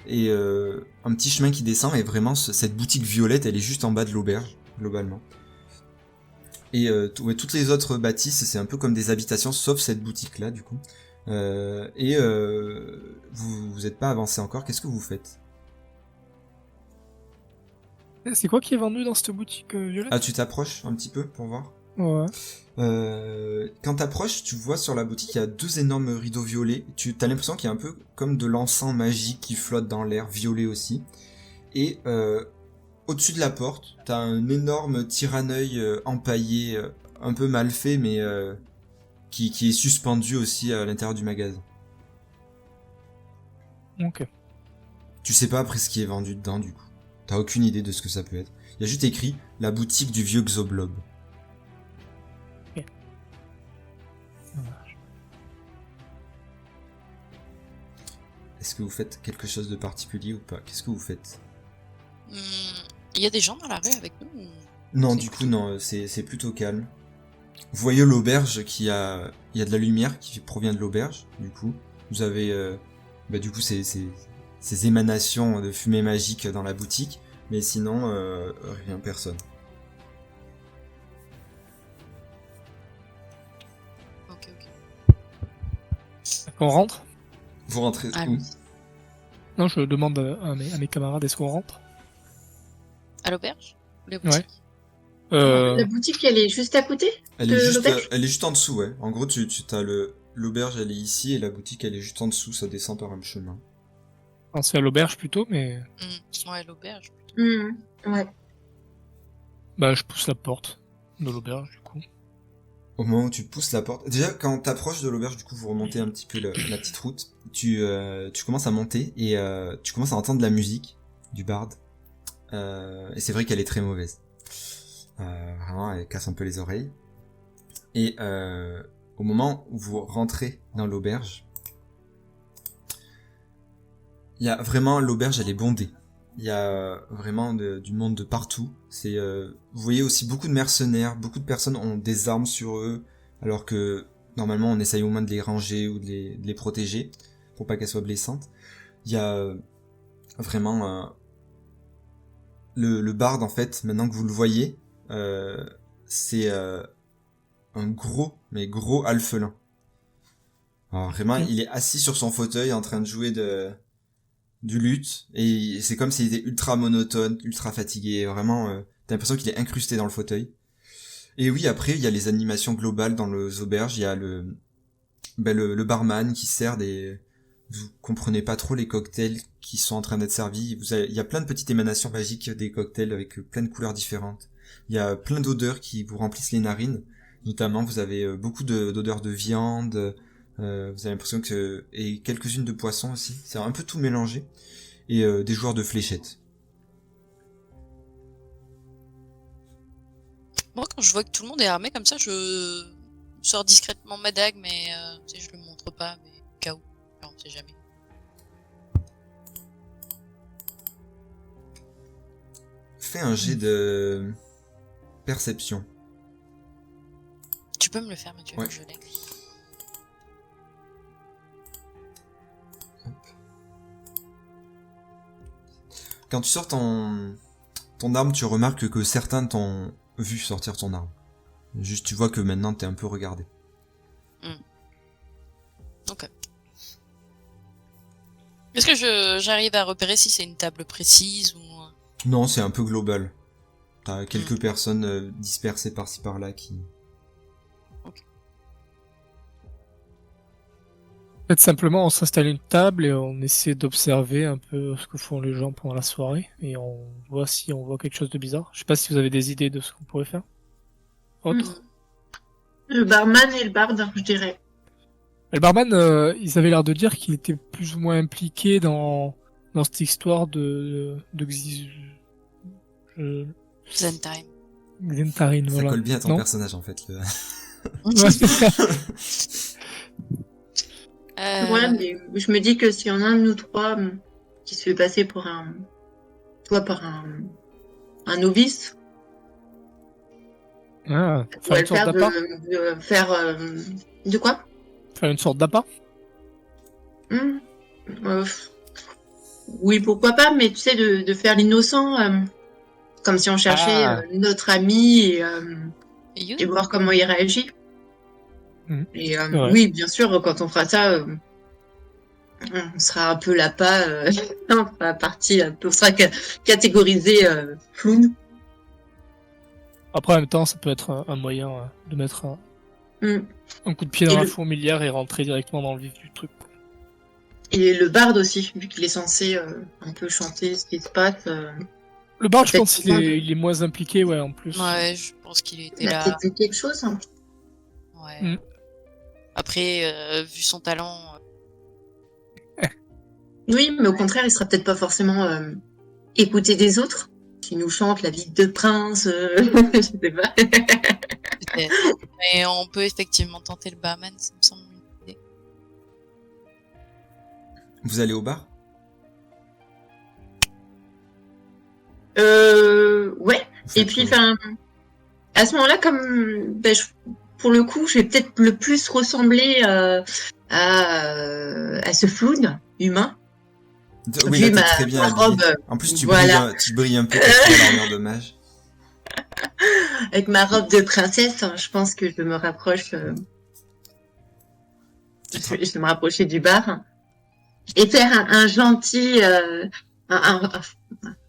Speaker 1: et un petit chemin qui descend, et vraiment cette boutique violette, elle est juste en bas de l'auberge globalement. Et toutes les autres bâtisses, c'est un peu comme des habitations, sauf cette boutique là du coup. Vous êtes pas avancé encore, qu'est-ce que vous faites?
Speaker 3: C'est quoi qui est vendu dans cette boutique violette?
Speaker 1: Ah, tu t'approches un petit peu pour voir?
Speaker 3: Ouais.
Speaker 1: Quand t'approches, tu vois sur la boutique, il y a 2 énormes rideaux violets. T'as l'impression qu'il y a un peu comme de l'encens magique qui flotte dans l'air, violet aussi. Et au-dessus de la porte, t'as un énorme tir-à-œil empaillé, un peu mal fait, mais qui est suspendu aussi à l'intérieur du magasin.
Speaker 3: Ok.
Speaker 1: Tu sais pas après ce qui est vendu dedans du coup. T'as aucune idée de ce que ça peut être. Il y a juste écrit « La boutique du vieux Xoblob ». Est-ce que vous faites quelque chose de particulier ou pas? Qu'est-ce que vous faites?
Speaker 2: Il y a des gens dans la rue avec nous ou...
Speaker 1: Non,
Speaker 2: C'est
Speaker 1: du coup, non, c'est plutôt calme. Vous voyez l'auberge il y a de la lumière qui provient de l'auberge, du coup. Vous avez, du coup, ces émanations de fumée magique dans la boutique, mais sinon, rien, personne.
Speaker 2: Ok.
Speaker 3: On rentre?
Speaker 1: Vous rentrez
Speaker 2: Ah,
Speaker 1: où?
Speaker 2: oui.
Speaker 3: Non, je demande à mes camarades, est-ce qu'on rentre?
Speaker 2: À l'auberge? Ou la boutique?
Speaker 4: La boutique, elle est juste à côté
Speaker 1: Elle
Speaker 4: de
Speaker 1: est juste,
Speaker 4: l'auberge?
Speaker 1: elle est juste en dessous, ouais. En gros, tu t'as l'auberge, elle est ici, et la boutique, elle est juste en dessous, ça descend par un chemin.
Speaker 3: C'est à l'auberge plutôt, mais
Speaker 2: Ouais, l'auberge.
Speaker 4: Ouais.
Speaker 3: bah je pousse la porte de l'auberge du coup.
Speaker 1: Au moment où tu pousses la porte, déjà quand t'approches de l'auberge, du coup vous remontez un petit peu la petite route, tu commences à monter et tu commences à entendre de la musique du barde. Et c'est vrai qu'elle est très mauvaise. Vraiment, elle casse un peu les oreilles. Et au moment où vous rentrez dans l'auberge, il y a vraiment, l'auberge elle est bondée. Il y a vraiment du monde de partout. Vous voyez aussi beaucoup de mercenaires, beaucoup de personnes ont des armes sur eux, alors que normalement on essaye au moins de les ranger ou de les protéger pour pas qu'elles soient blessantes. Il y a vraiment le barde en fait, maintenant que vous le voyez, c'est un gros alphelin. Alors vraiment, il est assis sur son fauteuil en train de jouer du luth, et c'est comme s'il était ultra monotone, ultra fatigué, vraiment, t'as l'impression qu'il est incrusté dans le fauteuil. Et oui, après, il y a les animations globales dans les auberges, il y a le barman qui sert vous comprenez pas trop les cocktails qui sont en train d'être servis, il y a plein de petites émanations magiques des cocktails avec plein de couleurs différentes. Il y a plein d'odeurs qui vous remplissent les narines, notamment vous avez beaucoup d'odeurs de viande, vous avez l'impression et quelques-unes de poissons aussi. C'est un peu tout mélangé. Et des joueurs de fléchettes.
Speaker 2: Moi, quand je vois que tout le monde est armé comme ça, je sors discrètement ma dague, mais tu sais, je le montre pas, mais au cas où, on sait jamais.
Speaker 1: Fais un jet de perception.
Speaker 2: Tu peux me le faire, Mathieu,
Speaker 1: Ouais.
Speaker 2: je l'ai.
Speaker 1: Quand tu sors ton arme, tu remarques que certains t'ont vu sortir ton arme. Juste, tu vois que maintenant t'es un peu regardé.
Speaker 2: Ok. Est-ce que j'arrive à repérer si c'est une table précise ou...
Speaker 1: Non, c'est un peu global. T'as quelques personnes dispersées par-ci par-là qui...
Speaker 3: fait, simplement, on s'installe une table et on essaie d'observer un peu ce que font les gens pendant la soirée et on voit si on voit quelque chose de bizarre. Je sais pas si vous avez des idées de ce qu'on pourrait faire. Autre.
Speaker 4: Le barman et le barde, je dirais.
Speaker 3: Le barman, ils avaient l'air de dire qu'il était plus ou moins impliqué dans cette histoire de
Speaker 2: Zentime.
Speaker 3: Xentarine,
Speaker 1: Ça
Speaker 3: voilà.
Speaker 1: colle bien à ton
Speaker 3: Non
Speaker 1: personnage en fait.
Speaker 3: Ouais, c'est ça.
Speaker 4: Ouais, mais je me dis que s'il y en a un de nous trois qui se fait passer pour un novice,
Speaker 3: Ah,
Speaker 4: on
Speaker 3: faire
Speaker 4: va
Speaker 3: une
Speaker 4: le
Speaker 3: sorte
Speaker 4: faire
Speaker 3: d'appât.
Speaker 4: de faire de quoi?
Speaker 3: Faire une sorte d'appât.
Speaker 4: Hmm. Euh, oui, pourquoi pas, mais tu sais, de faire l'innocent, comme si on cherchait
Speaker 3: Ah.
Speaker 4: notre ami
Speaker 2: You?
Speaker 4: et voir comment il réagit.
Speaker 3: Mhm.
Speaker 4: Et
Speaker 3: Ouais.
Speaker 4: oui, bien sûr, quand on fera ça, on sera un peu l'appât, on fera partie un peu, on sera catégorisé clown.
Speaker 3: Après, en même temps, ça peut être un moyen de mettre
Speaker 4: Hmm.
Speaker 3: un coup de pied
Speaker 4: Et
Speaker 3: dans la
Speaker 4: le,
Speaker 3: fourmilière et rentrer directement dans le vif du truc.
Speaker 4: et le barde aussi, vu qu'il est censé un peu chanter ce qui se passe.
Speaker 3: Le bar, je
Speaker 4: Peut-être
Speaker 3: pense qu'il est moins impliqué, ouais, en plus.
Speaker 2: Ouais, je pense qu'il était
Speaker 4: il a
Speaker 2: là.
Speaker 4: peut-être dit quelque chose. Hein.
Speaker 2: Ouais.
Speaker 3: Mm.
Speaker 2: Après, vu son talent,
Speaker 4: Oui, mais au contraire, il sera peut-être pas forcément écouté des autres. Qui nous chante la vie de prince, je sais pas.
Speaker 2: peut-être. Mais on peut effectivement tenter le barman, ça me semble une idée.
Speaker 1: Vous allez au bar?
Speaker 4: Ouais.
Speaker 1: Vous faites
Speaker 4: Et puis,
Speaker 1: quoi?
Speaker 4: enfin, à ce moment-là, comme pour le coup, je vais peut-être le plus ressembler à ce clown humain,
Speaker 1: Oui, là
Speaker 4: vu
Speaker 1: t'es très bien
Speaker 4: ma
Speaker 1: habillé.
Speaker 4: robe,
Speaker 1: En plus
Speaker 4: voilà,
Speaker 1: tu brilles un peu contre l'armure de mage.
Speaker 4: avec ma robe de princesse, hein, je pense que je me rapproche, je vais me rapprocher du bar et faire un gentil, un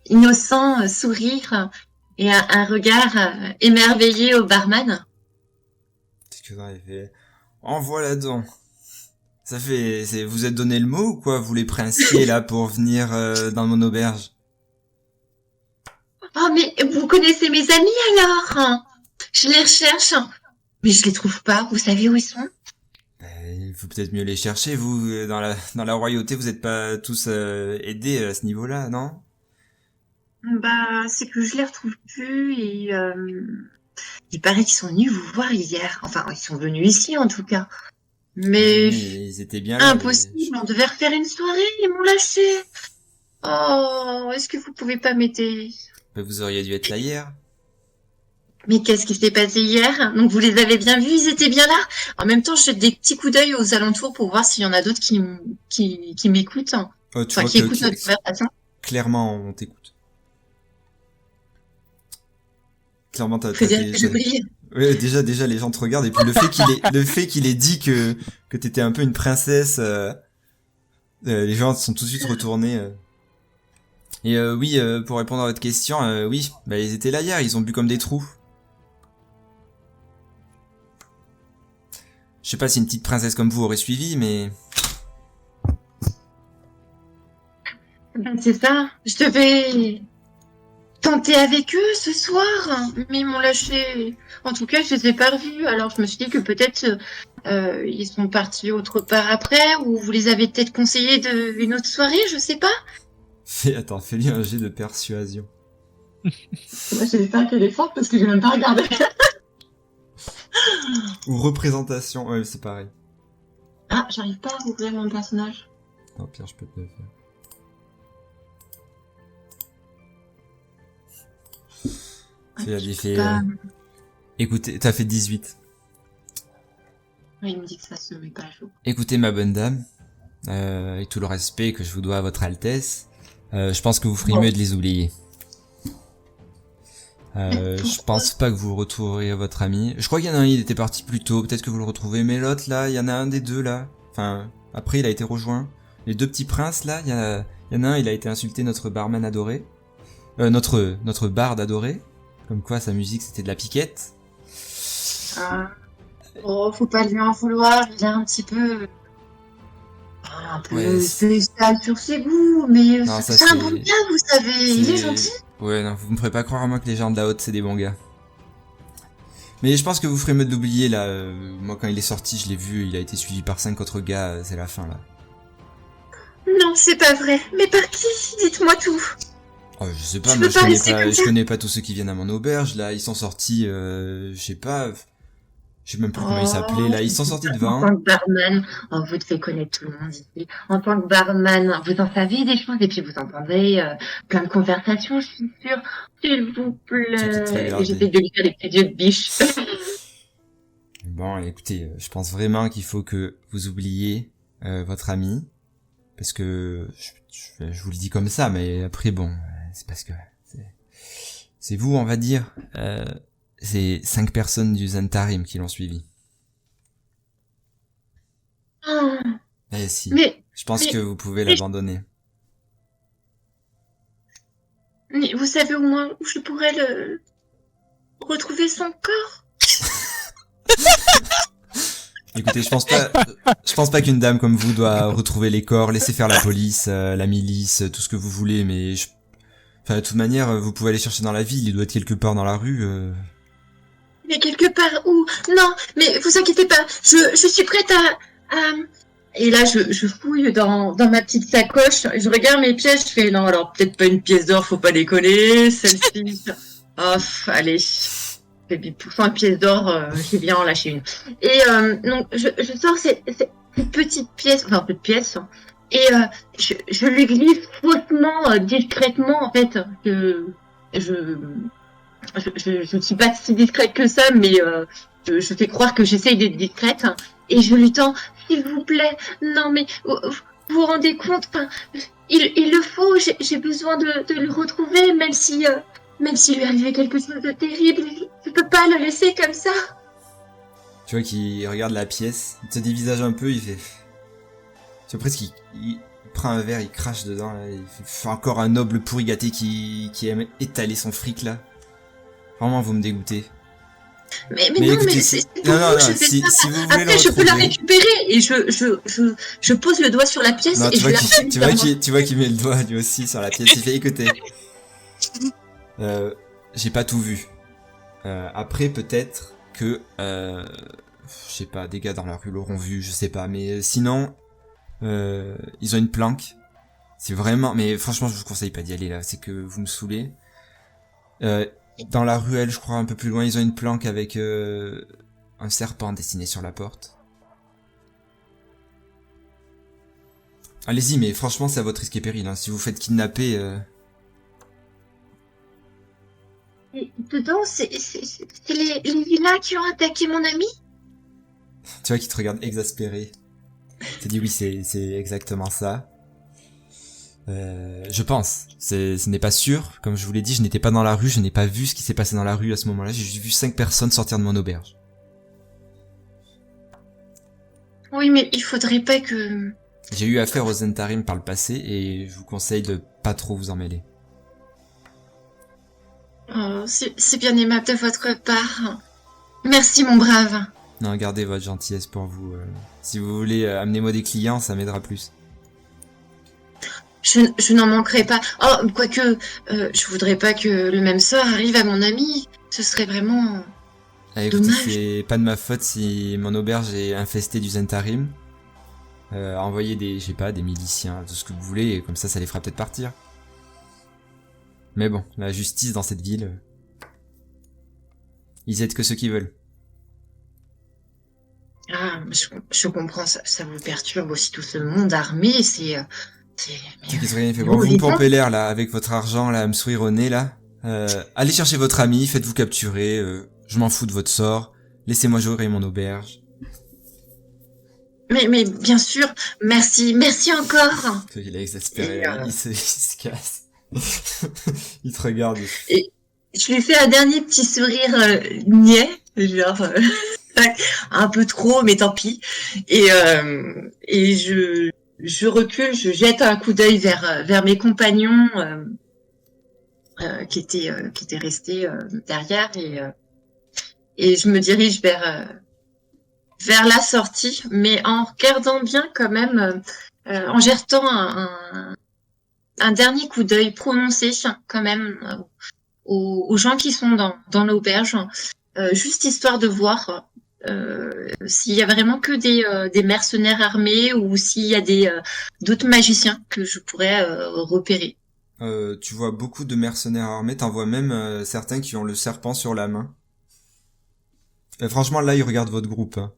Speaker 4: innocent sourire et un regard émerveillé au barman.
Speaker 1: Qu'est-ce que vous en avez fait? Envoie là-dedans. Vous êtes donné le mot ou quoi? Vous les princiers là pour venir dans mon auberge?
Speaker 4: Oh, mais vous connaissez mes amis alors? Je les recherche, mais je les trouve pas. Vous savez où ils sont?
Speaker 1: Il faut peut-être mieux les chercher, vous, dans la royauté, vous êtes pas tous aidés à ce niveau-là, non?
Speaker 4: Bah, c'est que je les retrouve plus et il paraît qu'ils sont venus vous voir hier. Enfin, ils sont venus ici en tout cas. Mais
Speaker 1: Oui, ils étaient bien là, mais
Speaker 4: impossible, on devait refaire une soirée, ils m'ont lâché. Oh, est-ce que vous pouvez pas m'aider?
Speaker 1: vous auriez dû être là hier.
Speaker 4: Mais qu'est-ce qui s'est passé hier? Donc vous les avez bien vus, ils étaient bien là. En même temps, je jette des petits coups d'œil aux alentours pour voir s'il y en a d'autres qui m'écoutent.
Speaker 1: Oh, tu
Speaker 4: Enfin,
Speaker 1: vois
Speaker 4: qui
Speaker 1: que
Speaker 4: écoutent notre conversation.
Speaker 1: clairement, on t'écoute. Clairement,
Speaker 4: Faut dire que je brille.
Speaker 1: Ouais, déjà, les gens te regardent et puis le fait qu'il ait dit que t'étais un peu une princesse, les gens se sont tout de suite retournés. Et oui, pour répondre à votre question, oui, bah ils étaient là hier, ils ont bu comme des trous. Je sais pas si une petite princesse comme vous aurait suivi, mais
Speaker 4: C'est ça. Je devais tenter avec eux ce soir, mais ils m'ont lâché. En tout cas, je les ai pas revus. Alors je me suis dit que peut-être ils sont partis autre part après, ou vous les avez peut-être conseillé une autre soirée, je sais pas.
Speaker 1: fais-lui un jet de persuasion.
Speaker 4: Moi, j'espère qu'elle est forte parce que j'ai même pas regardé.
Speaker 1: Ou représentation, ouais, c'est pareil.
Speaker 4: Ah, j'arrive pas à ouvrir mon personnage.
Speaker 1: Non, Pierre, je peux te le faire. Écoutez, t'as fait 18.
Speaker 4: Oui, il me dit que ça se met pas à jour.
Speaker 1: Écoutez, ma bonne dame, avec tout le respect que je vous dois à votre Altesse, je pense que vous feriez mieux de les oublier. Je pense pas que vous retrouverez votre ami. Je crois qu'il y en a un, il était parti plus tôt, peut-être que vous le retrouvez, mais l'autre là, il y en a un des deux là. Enfin, après il a été rejoint. Les deux petits princes là, il y en a un, il a été insulté notre barman adoré. Notre barde adoré. Comme quoi sa musique c'était de la piquette.
Speaker 4: Ah. Oh, faut pas lui en vouloir, il est un petit peu un
Speaker 1: Ouais,
Speaker 4: peu spécial sur ses goûts, mais
Speaker 1: Non, ça,
Speaker 4: c'est un bon gars, vous savez. Il est gentil.
Speaker 1: Ouais, non, vous me ferez pas croire à moi que les gens de la haute, c'est des bons gars. Mais je pense que vous ferez mieux de l'oublier, là. Moi, quand il est sorti, je l'ai vu, il a été suivi par 5 autres gars, c'est la fin, là.
Speaker 4: Non, c'est pas vrai. Mais par qui? Dites-moi tout.
Speaker 1: Oh, je sais pas,
Speaker 4: Tu
Speaker 1: moi,
Speaker 4: peux pas rester comme
Speaker 1: je
Speaker 4: ça.
Speaker 1: connais pas tous ceux qui viennent à mon auberge, là. Ils sont sortis, je sais pas, je sais même plus comment ils s'appelaient, là. Ils sont sortis de
Speaker 4: En
Speaker 1: 20.
Speaker 4: tant que barman, vous devez connaître tout le monde ici. En tant que barman, vous en savez des choses et puis vous entendrez plein de conversations, je suis sûre. S'il vous
Speaker 1: Ceux qui te
Speaker 4: plaît. Et
Speaker 1: regardent.
Speaker 4: j'essaie de lui faire des petits yeux de biche.
Speaker 1: Bon, écoutez, je pense vraiment qu'il faut que vous oubliez votre ami. Parce que je vous le dis comme ça, mais après, bon, c'est parce que c'est vous, on va dire. C'est 5 personnes du Zentarim qui l'ont suivi.
Speaker 4: Oh,
Speaker 1: Eh si,
Speaker 4: mais,
Speaker 1: je pense
Speaker 4: mais-
Speaker 1: que vous pouvez l'abandonner.
Speaker 4: mais vous savez au moins où je pourrais le retrouver son corps?
Speaker 1: Écoutez, je pense pas qu'une dame comme vous doit retrouver les corps, laisser faire la police, la milice, tout ce que vous voulez, mais enfin, de toute manière, vous pouvez aller chercher dans la ville, il doit être quelque part dans la rue.
Speaker 4: Mais quelque part où? Non, mais vous inquiétez pas, je suis prête à... Et là, je fouille dans ma petite sacoche, je regarde mes pièces, je fais non, alors peut-être pas une pièce d'or, faut pas déconner, celle-ci. Oh, allez, pour 100 pièces d'or, j'ai bien en lâché une. Et donc, je sors cette petite pièce, enfin, petite pièce, et je lui glisse faussement, discrètement, en fait, que je ne suis pas si discrète que ça, mais je fais croire que j'essaye d'être discrète. Et je lui tends, s'il vous plaît, non mais vous vous rendez compte, enfin, il le faut, j'ai besoin de le retrouver, même si lui arrivait quelque chose de terrible, je peux pas le laisser comme ça.
Speaker 1: Tu vois qu'il regarde la pièce, il se dévisage un peu, il fait... Tu vois presque il prend un verre, il crache dedans, là, il fait encore un noble pourri gâté qui aime étaler son fric là. Vraiment vous me dégoûtez.
Speaker 4: Mais
Speaker 1: Mais
Speaker 4: non,
Speaker 1: écoutez,
Speaker 4: mais
Speaker 1: si-
Speaker 4: c'est
Speaker 1: non,
Speaker 4: pour
Speaker 1: non,
Speaker 4: vous que
Speaker 1: non,
Speaker 4: je fais
Speaker 1: si
Speaker 4: ça.
Speaker 1: vous voulez
Speaker 4: Après,
Speaker 1: le
Speaker 4: je peux la
Speaker 1: retrouver...
Speaker 4: récupérer et je pose le doigt sur la pièce
Speaker 1: Non,
Speaker 4: et je la fume.
Speaker 1: tu vois qu'il met le doigt lui aussi sur la pièce, il fait écoutez. J'ai pas tout vu. Après peut-être que je sais pas, des gars dans la rue l'auront vu, je sais pas, mais sinon ils ont une planque. C'est vraiment, mais franchement je vous conseille pas d'y aller là, c'est que vous me saoulez. Dans la ruelle, je crois un peu plus loin, ils ont une planque avec un serpent dessiné sur la porte. Allez-y, mais franchement c'est à votre risque et péril, hein. Si vous faites kidnapper...
Speaker 4: Et dedans, c'est les vilains qui ont attaqué mon ami?
Speaker 1: Tu vois qu'il te regarde exaspéré. Tu te dis oui, c'est exactement ça. Je pense. Ce n'est pas sûr. Comme je vous l'ai dit, je n'étais pas dans la rue, je n'ai pas vu ce qui s'est passé dans la rue à ce moment-là. J'ai juste vu 5 personnes sortir de mon auberge.
Speaker 4: Oui, mais il faudrait pas que...
Speaker 1: J'ai eu affaire aux Zentarim par le passé et je vous conseille de pas trop vous en mêler.
Speaker 4: Oh, c'est bien aimable de votre part. Merci, mon brave.
Speaker 1: Non, gardez votre gentillesse pour vous. Si vous voulez amener-moi des clients, ça m'aidera plus.
Speaker 4: Je n'en manquerai pas. Oh, quoique, je voudrais pas que le même sort arrive à mon ami. Ce serait vraiment...
Speaker 1: Ah, écoutez,
Speaker 4: Dommage.
Speaker 1: c'est pas de ma faute si mon auberge est infestée du Zentarim. Envoyez des, je sais pas, des miliciens, tout ce que vous voulez, et comme ça les fera peut-être partir. Mais bon, la justice dans cette ville, ils aident que ceux qui veulent.
Speaker 4: Ah, je comprends, ça vous perturbe aussi tout ce monde armé, c'est...
Speaker 1: C'est qu'ils ont rien fait.
Speaker 4: mais
Speaker 1: Bon, vous me
Speaker 4: les
Speaker 1: pompez l'air là, avec votre argent là, à me sourire au nez là. Allez chercher votre ami, faites-vous capturer, je m'en fous de votre sort. Laissez-moi gérer mon auberge.
Speaker 4: Mais bien sûr, merci encore.
Speaker 1: Il est exaspéré
Speaker 4: Et,
Speaker 1: là, il se casse. Il te regarde.
Speaker 4: Je lui fais un dernier petit sourire niais, genre un peu trop, mais tant pis. Et je recule, je jette un coup d'œil vers mes compagnons qui étaient restés derrière et je me dirige vers la sortie, mais en regardant bien quand même en jetant un dernier coup d'œil prononcé quand même aux gens qui sont dans l'auberge, juste histoire de voir s'il y a vraiment que des mercenaires armés ou s'il y a d'autres magiciens que je pourrais repérer.
Speaker 1: Tu vois beaucoup de mercenaires armés, t'en vois même certains qui ont le serpent sur la main. Franchement, là, ils regardent votre groupe. Hein.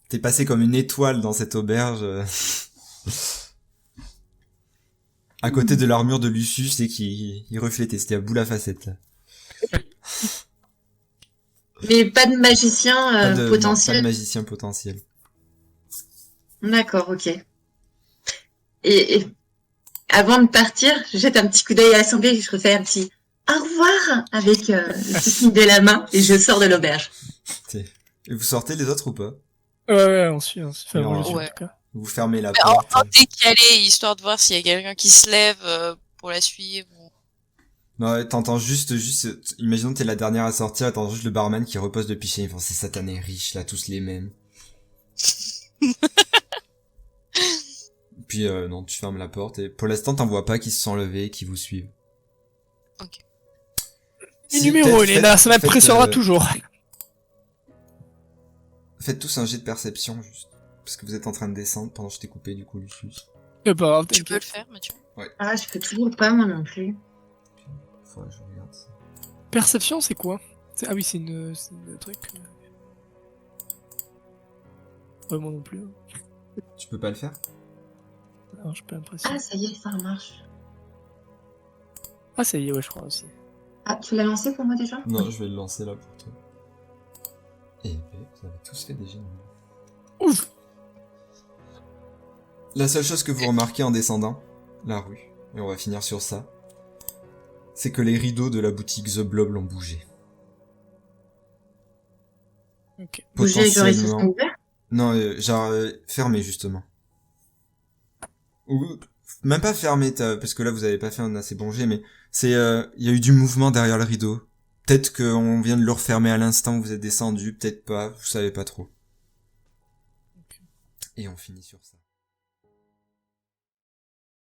Speaker 1: T'es passé comme une étoile dans cette auberge. À côté de l'armure de Lucius et qui reflétait. C'était à bout la facette, là.
Speaker 4: Mais pas de magicien
Speaker 1: Non, pas de
Speaker 4: potentiel.
Speaker 1: magicien potentiel.
Speaker 4: D'accord, ok. Et avant de partir, je jette un petit coup d'œil à l'assemblée et je refais un petit au revoir avec le petit signe de la main et je sors de l'auberge.
Speaker 1: Et vous sortez les autres ou pas?
Speaker 3: Ouais, on suit. Enfin,
Speaker 1: Non.
Speaker 3: moi, je suis,
Speaker 2: Ouais.
Speaker 3: en tout cas.
Speaker 1: Vous fermez la
Speaker 2: Mais en
Speaker 1: porte.
Speaker 2: décalé, histoire de voir s'il y a quelqu'un qui se lève pour la suivre.
Speaker 1: Non, ouais, t'entends juste, imaginons que t'es la dernière à sortir, t'entends juste le barman qui repose depuis chez lui. Enfin, ces satanés riches, là, tous les mêmes. Puis, non, tu fermes la porte et pour l'instant, t'en vois pas qui se sont levés et qui vous suivent.
Speaker 2: Ok.
Speaker 3: Les numéros, Elena, ça m'impressionnera toujours.
Speaker 1: Faites tous un jet de perception, juste. Parce que vous êtes en train de descendre pendant que je t'ai coupé, du coup, Lucius.
Speaker 3: C'est pas grave,
Speaker 2: Tu peux le
Speaker 3: t'inquiète.
Speaker 2: faire, Mathieu.
Speaker 4: Ah, je peux toujours pas moi non plus.
Speaker 1: Faudrait que je regarde ça.
Speaker 3: Perception, c'est quoi? Ah oui, c'est une truc. Ouais, moi non plus.
Speaker 1: Tu peux pas le faire?
Speaker 3: Non, j'ai pas l'impression.
Speaker 4: Ah, ça y est, ça marche.
Speaker 3: Ah, ça y est, ouais, je crois aussi.
Speaker 4: Ah, tu l'as lancé pour moi déjà?
Speaker 1: Non, je vais le lancer là pour toi. Et vous avez tous fait des jets.
Speaker 3: Ouf!
Speaker 1: La seule chose que vous remarquez en descendant la rue, et on va finir sur ça, c'est que les rideaux de la boutique The Blob l'ont bougé.
Speaker 3: Ok.
Speaker 4: Bouger, genre ils se sont ouverts?
Speaker 1: Non, genre fermé justement. Ou même pas fermé, parce que là vous avez pas fait un assez bon jet, mais c'est il y a eu du mouvement derrière le rideau. Peut-être qu'on vient de le refermer à l'instant où vous êtes descendu, peut-être pas, vous savez pas trop. Et on finit sur ça.